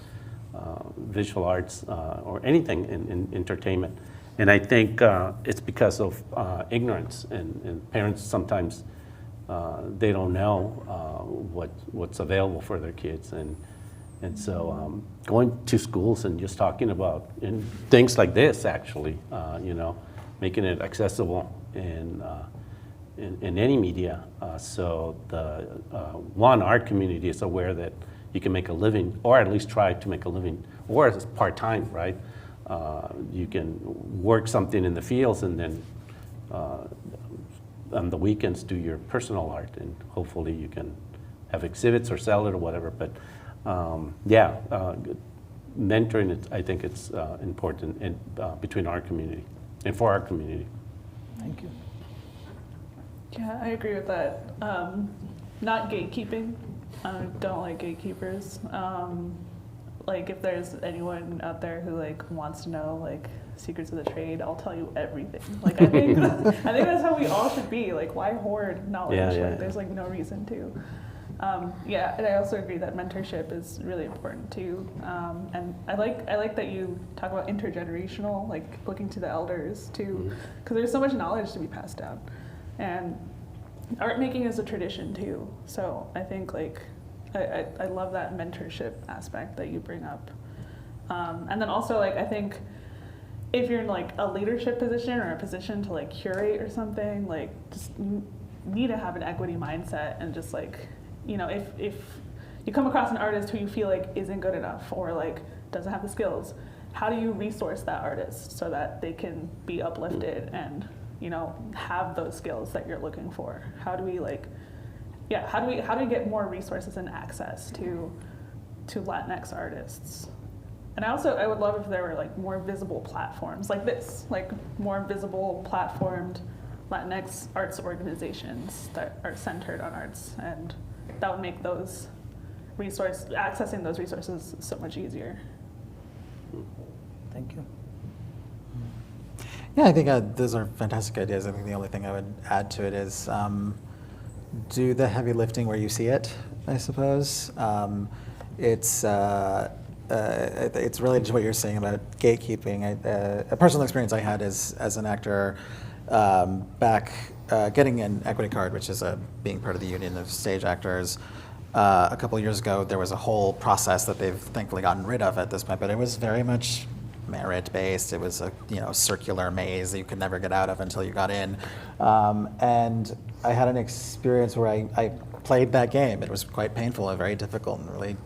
visual arts or anything in entertainment. And I think it's because of ignorance, and parents sometimes they don't know what's available for their kids. And so going to schools and just talking about things like this, actually, making it accessible in any media. So our community is aware that you can make a living, or at least try to make a living, or as part-time, right? You can work something in the fields and then on the weekends do your personal art, and hopefully you can have exhibits or sell it or whatever. But mentoring, I think it's important between our community and for our community. Thank you. Yeah, I agree with that. Not gatekeeping. I don't like gatekeepers. Like if there's anyone out there who wants to know secrets of the trade, I'll tell you everything. I think that's how we all should be. Why hoard knowledge? There's no reason to. And I also agree that mentorship is really important too. And I like that you talk about intergenerational, looking to the elders too, because there's so much knowledge to be passed down. And art making is a tradition too. So I think I love that mentorship aspect that you bring up. And then also I think if you're in a leadership position or a position to curate or something, just need to have an equity mindset and just if you come across an artist who you feel isn't good enough or doesn't have the skills, how do you resource that artist so that they can be uplifted and have those skills that you're looking for? How do we how do we get more resources and access to Latinx artists? And I would love if there were more visible platforms like this, more visible platformed Latinx arts organizations that are centered on arts, and that would make accessing those resources so much easier. Thank you. Yeah, I think those are fantastic ideas. I think the only thing I would add to it is do the heavy lifting where you see it, I suppose. It's related to what you're saying about gatekeeping. A personal experience I had as an actor back getting an equity card, which is being part of the union of stage actors. A couple of years ago, there was a whole process that they've thankfully gotten rid of at this point, but it was very much merit-based. It was a circular maze that you could never get out of until you got in. And I had an experience where I played that game. It was quite painful and very difficult and really,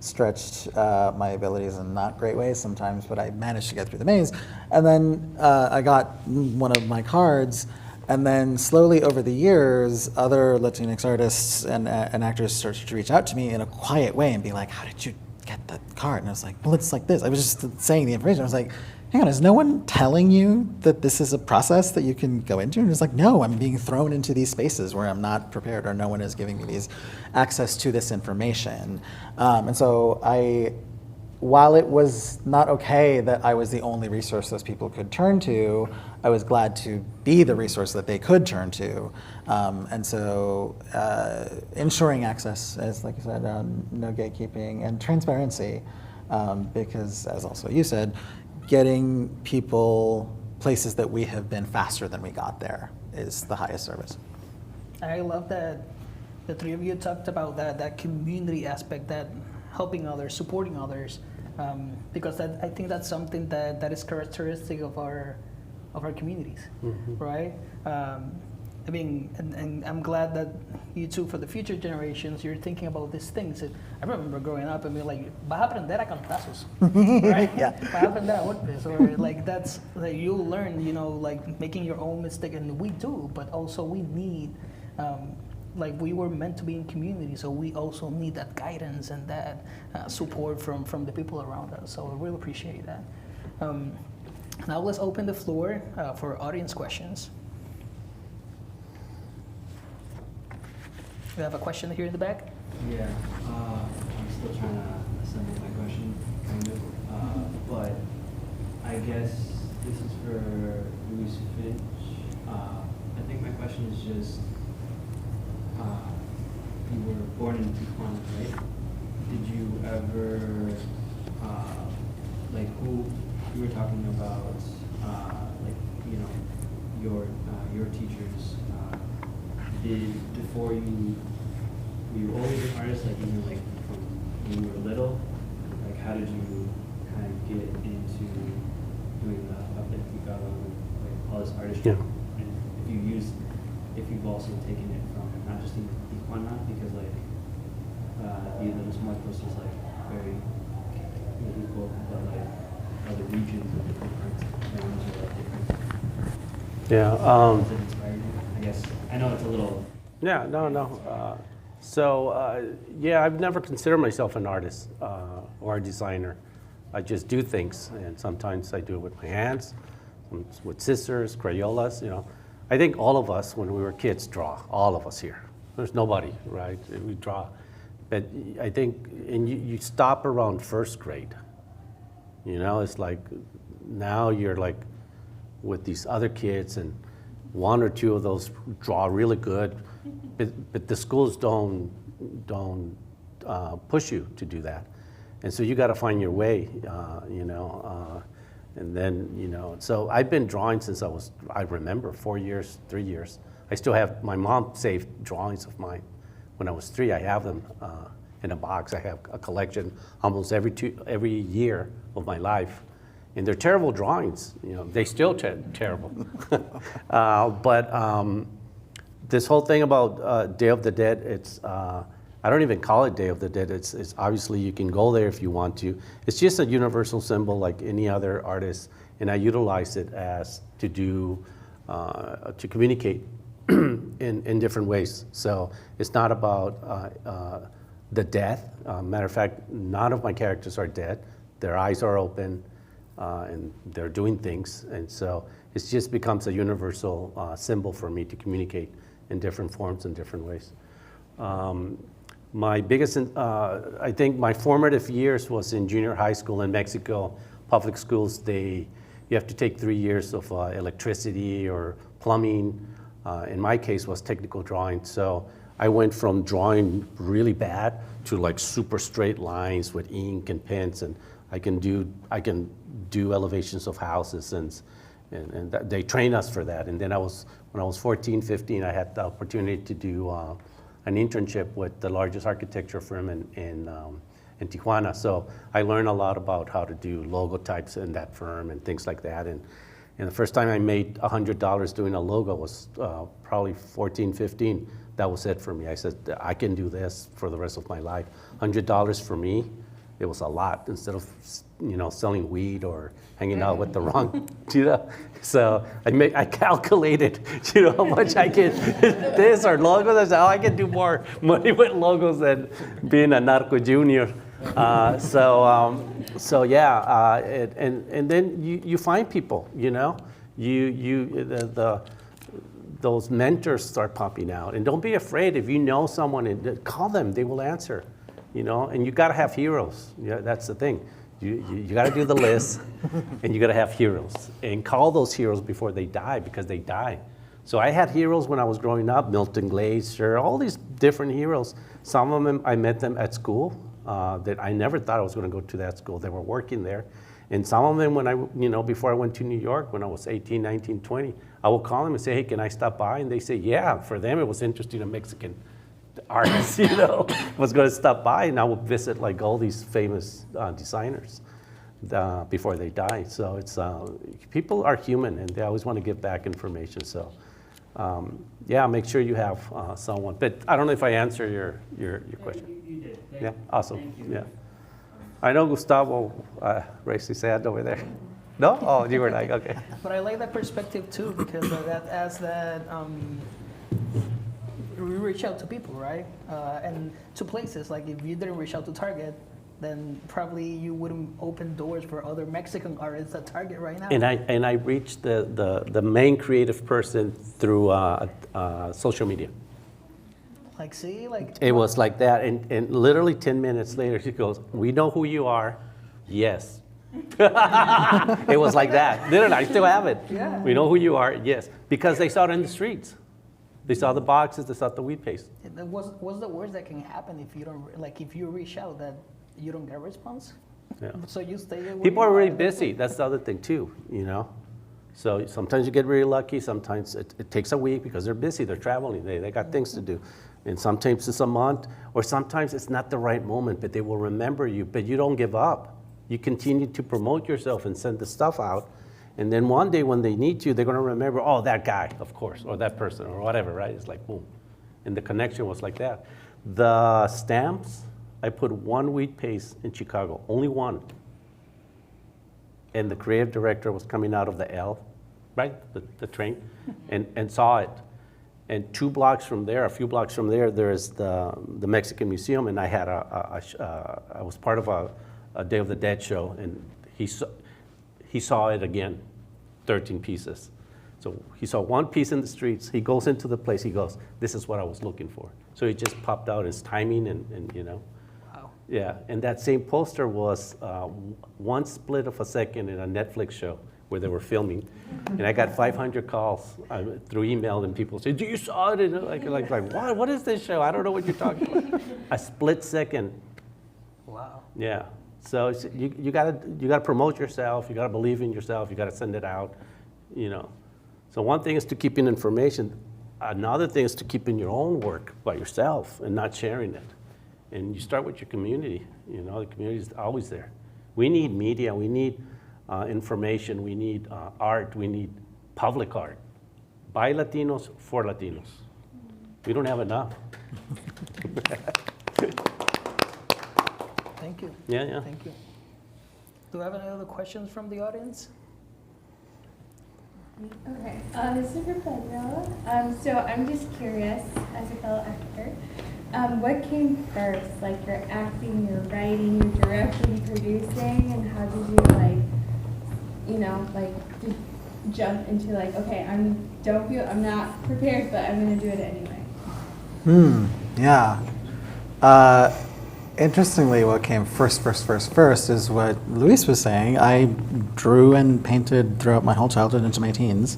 stretched my abilities in not great ways sometimes, but I managed to get through the maze. And then I got one of my cards, and then slowly over the years, other Latinx artists and actors started to reach out to me in a quiet way and be like, how did you get that card? And I was like, well, it's like this. I was just saying the information. I was like, hang on, is no one telling you that this is a process that you can go into? And it's like, no, I'm being thrown into these spaces where I'm not prepared, or no one is giving me these access to this information. And so while it was not okay that I was the only resource those people could turn to, I was glad to be the resource that they could turn to. And so ensuring access, as like you said, no gatekeeping, and transparency, because as also you said, getting people places that we have been faster than we got there is the highest service. I love that the three of you talked about that community aspect, that helping others, supporting others, because I think that's something that is characteristic of our communities, right? I mean, and I'm glad that you two, for the future generations, you're thinking about these things. I remember growing up and being like, "Va a aprender a cantazos," right? Yeah. "Va a aprender a golpes," or that's you'll learn, making your own mistake, and we do, but also we need. We were meant to be in community, so we also need that guidance and that support from the people around us. So I really appreciate that. Now let's open the floor for audience questions. We have a question here in the back. Yeah, I'm still trying to assemble my question, kind of. But I guess this is for Luis Finch. I think my question is just, you were born in Tijuana, right? Did you ever, who you were talking about, your teachers, before you, were you always an artist, like even like from when you were little? Like how did you kind of get into doing like you got like all this artistry? Yeah. And if you've also taken it from not just in Tijuana, because like Los Muertos is like very Mexico, but like other regions of different parts towns are like different. Yeah. Does it inspire you? I guess I know it's a little. Yeah. No. Yeah, I've never considered myself an artist or a designer. I just do things, and sometimes I do it with my hands, with scissors, Crayolas. You know, I think all of us, when we were kids, draw. All of us here. There's nobody, right? We draw. But I think, and you stop around first grade. You know, it's like now you're like with these other kids, and one or two of those draw really good, but the schools don't push you to do that, and so you got to find your way, you know. And then, you know, so I've been drawing since I remember 4 years, 3 years. I still have, my mom saved drawings of mine. When I was 3, I have them in a box. I have a collection almost every year of my life. And they're terrible drawings, you know, they still terrible. But this whole thing about Day of the Dead, it's, I don't even call it Day of the Dead. It's obviously you can go there if you want to. It's just a universal symbol like any other artist. And I utilize it as to do, to communicate in different ways. So it's not about the death. Matter of fact, none of my characters are dead. Their eyes are open and they're doing things. And so it just becomes a universal symbol for me to communicate in different forms and different ways. My biggest, I think my formative years was in junior high school in Mexico. Public schools, you have to take 3 years of electricity or plumbing. In my case was technical drawing. So I went from drawing really bad to like super straight lines with ink and pens, and I can do elevations of houses, and they train us for that. And then when I was 14, 15, I had the opportunity to do an internship with the largest architecture firm in Tijuana. So I learned a lot about how to do logo types in that firm and things like that. And the first time I made $100 doing a logo was probably 14, 15. That was it for me. I said, I can do this for the rest of my life. $100 for me, it was a lot instead of, you know, selling weed or hanging out with the wrong, you know. So I calculated, you know, how much I can, this or logos. I said, oh, I can do more money with logos than being a narco junior. So yeah, and then you find people, you know, those mentors start popping out, and don't be afraid if you know someone, and call them, they will answer, you know, and you got to have heroes. Yeah, that's the thing. You got to do the list, and you got to have heroes, and call those heroes before they die, because they die. So I had heroes when I was growing up, Milton Glaser, all these different heroes. Some of them, I met them at school. That I never thought I was going to go to that school. They were working there. And some of them, before I went to New York, when I was 18, 19, 20, I would call them and say, hey, can I stop by? And they say, yeah. For them, it was interesting, a Mexican artist, you know, was going to stop by, and I would visit like all these famous designers before they die. So it's, people are human, and they always want to give back information. So yeah, make sure you have someone. But I don't know if I answer your question. You did. Yeah, awesome. Yeah. I know Gustavo raised his hand over there. No? Oh, you were like, okay. But I like that perspective too, because we reach out to people, right? And to places. Like if you didn't reach out to Target, then probably you wouldn't open doors for other Mexican artists at Target right now. And I reached the main creative person through social media. Like, see, like it was like that, and literally 10 minutes later, she goes, "We know who you are." Yes. It was like that. Literally, I still have it. Yeah. We know who you are. Yes, because they saw it in the streets. They saw the boxes. They saw the weed paste. What's the worst that can happen if you don't, like, if you reach out that you don't get a response? Yeah. So you stay there. People are really busy. That's the other thing too. You know, So sometimes you get really lucky, sometimes it takes a week because they're busy, they're traveling, they got things to do. And sometimes it's a month, or sometimes it's not the right moment, but they will remember you, but you don't give up. You continue to promote yourself and send the stuff out. And then one day when they need you, they're gonna remember, oh, that guy, of course, or that person, or whatever, right? It's like, boom. And the connection was like that. The stamps, I put one wheat paste in Chicago, only one. And the creative director was coming out of the L, right, the train, and saw it. And 2 blocks from there, a few blocks from there, there's the Mexican Museum, and I had I was part of a Day of the Dead show, and he saw it again, 13 pieces. So he saw one piece in the streets, he goes into the place, he goes, this is what I was looking for. So it just popped out, his timing and you know. Wow. Yeah, and that same poster was 1 split of a second in a Netflix show where they were filming. And I got 500 calls through email, and people said, you saw it? And like what is this show? I don't know what you're talking about. A split second. Wow. Yeah. So you gotta promote yourself. You gotta believe in yourself. You gotta send it out. You know. So one thing is to keep in information. Another thing is to keep in your own work by yourself and not sharing it. And you start with your community. You know, the community is always there. We need media. We need information. We need art. We need public art. By Latinos, for Latinos. We don't have enough. Thank you. Yeah, yeah. Thank you. Do we have any other questions from the audience? Okay, this is for Pedro. So I'm just curious, as a fellow actor, what came first? Like your acting, your writing, your directing, producing, and how did you just jump into okay, I'm not prepared, but I'm gonna do it anyway. Yeah. Interestingly, what came first is what Luis was saying. I drew and painted throughout my whole childhood into my teens.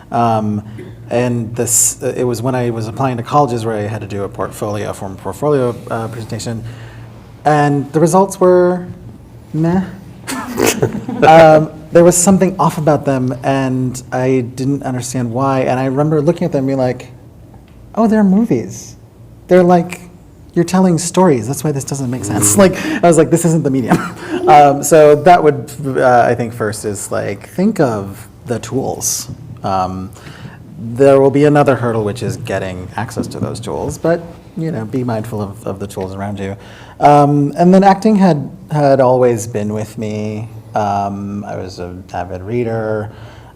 And it was when I was applying to colleges where I had to do a portfolio presentation. And the results were meh. There was something off about them, and I didn't understand why. And I remember looking at them and being like, oh, they're movies. They're like, you're telling stories. That's why this doesn't make sense. I was like, this isn't the medium. So that would, I think, first is think of the tools. There will be another hurdle, which is getting access to those tools, but be mindful of the tools around you. And then acting had always been with me. I was an avid reader.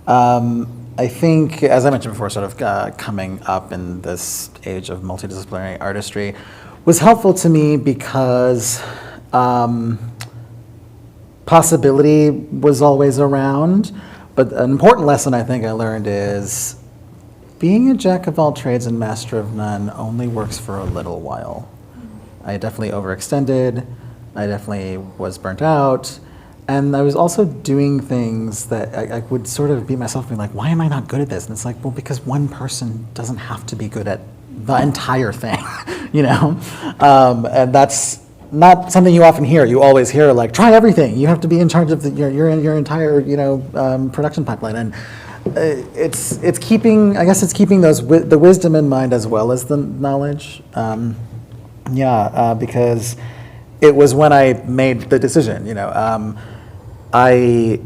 I think, as I mentioned before, sort of coming up in this age of multidisciplinary artistry was helpful to me because possibility was always around. But an important lesson I think I learned is being a jack of all trades and master of none only works for a little while. I definitely overextended. I definitely was burnt out. And I was also doing things that I would sort of beat myself being like, why am I not good at this? And it's like, well, because one person doesn't have to be good at the entire thing, and that's not something you often hear. You always hear try everything. You have to be in charge of your entire production pipeline, and it's keeping the wisdom in mind as well as the knowledge. Because it was when I made the decision. I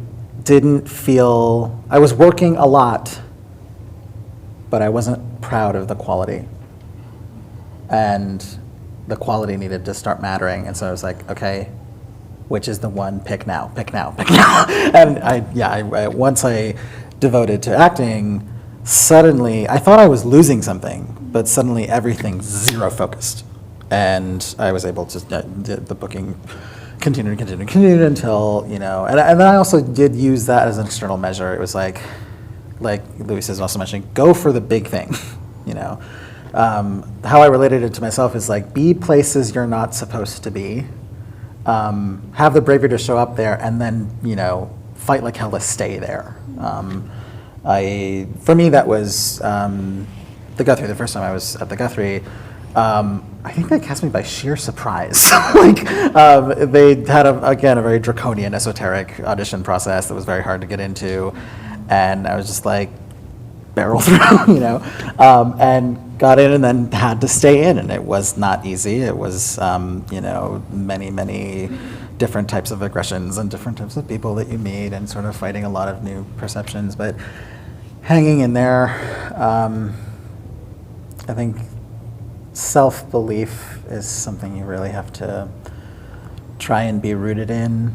didn't feel I was working a lot, but I wasn't proud of the quality. And the quality needed to start mattering, and so I was like, okay, which is the one? Pick now. And once I devoted to acting, suddenly I thought I was losing something, but suddenly everything zero focused, and I was able to the booking continued until and then I also did use that as an external measure. It was like Luis is also mentioning, go for the big thing, How I related it to myself is be places you're not supposed to be, have the bravery to show up there, and then fight like hell to stay there. For me that was the Guthrie. The first time I was at the Guthrie, I think they cast me by sheer surprise. They had a very draconian, esoteric audition process that was very hard to get into. and I was just like, barrel through, and got in and then had to stay in, and it was not easy. It was, many, many different types of aggressions and different types of people that you meet and sort of fighting a lot of new perceptions, but hanging in there. I think self-belief is something you really have to try and be rooted in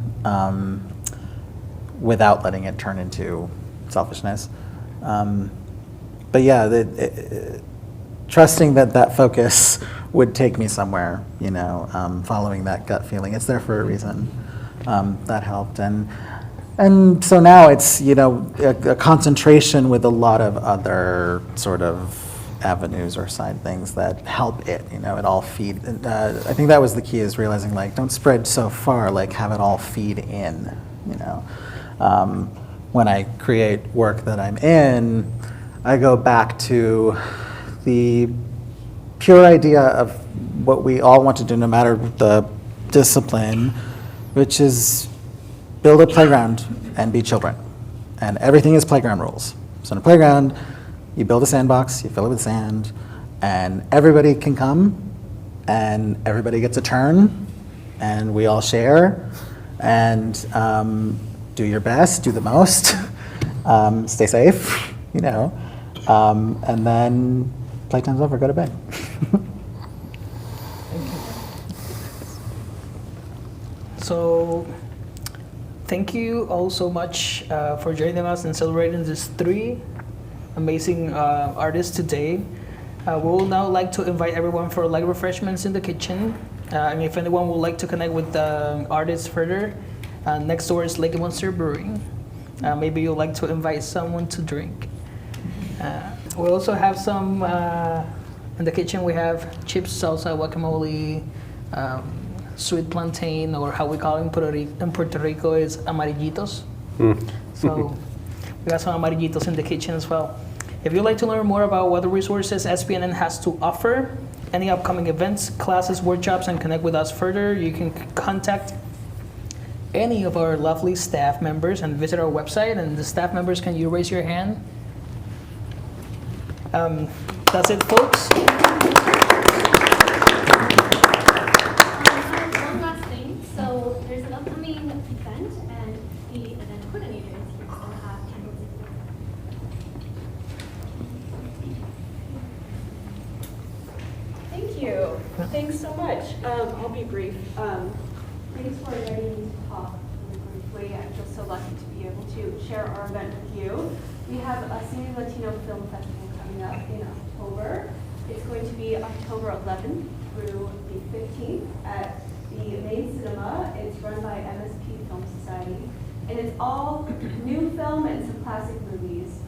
without letting it turn into selfishness. But yeah, trusting that focus would take me somewhere, following that gut feeling. It's there for a reason. That helped. And so now it's, a concentration with a lot of other sort of avenues or side things that help it, it all feed. I think that was the key, is realizing, like, don't spread so far, like, have it all feed in, When I create work that I'm in, I go back to the pure idea of what we all want to do, no matter the discipline, which is build a playground and be children. And everything is playground rules. So in a playground, you build a sandbox, you fill it with sand, and everybody can come, and everybody gets a turn, and we all share, and do your best, do the most, stay safe, and then playtime's over, go to bed. So, thank you all so much for joining us and celebrating these 3 amazing artists today. We will now like to invite everyone for light refreshments in the kitchen. And if anyone would like to connect with the artists further, next door is Lake Monster Brewing. Maybe you'd like to invite someone to drink. We also have some, in the kitchen we have chips, salsa, guacamole, sweet plantain, or how we call it in Puerto Rico is amarillitos. So we got some amarillitos in the kitchen as well. If you'd like to learn more about what resources SPNN has to offer, any upcoming events, classes, workshops, and connect with us further, you can contact any of our lovely staff members and visit our website. And the staff members, can you raise your hand? That's it, folks. One last thing. So there's an upcoming event, and the event coordinator is here, so I'll have Kendall take it. Thank you. Thanks so much. I'll be brief. Thanks for inviting me to talk really briefly. I feel so lucky to be able to share our event with you. We have a Senior Latino Film Festival coming up in October. It's going to be October 11th through the 15th at the main cinema. It's run by MSP Film Society. And it's all new film and some classic movies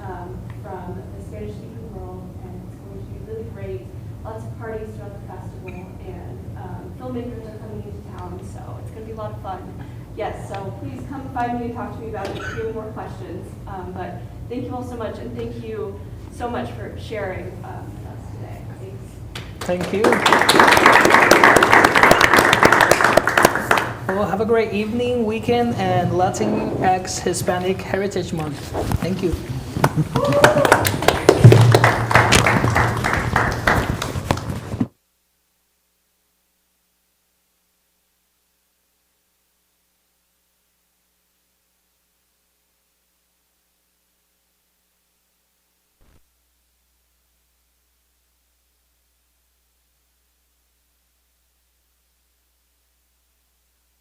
from the Spanish-speaking world. And it's going to be really great. Lots of parties throughout the festival, and filmmakers are coming into town, so it's going to be a lot of fun. Yes, so please come find me and talk to me about it if you have more questions. But thank you all so much, and thank you so much for sharing with us today. Thanks. Thank you. Well, have a great evening, weekend, and Latinx Hispanic Heritage Month. Thank you.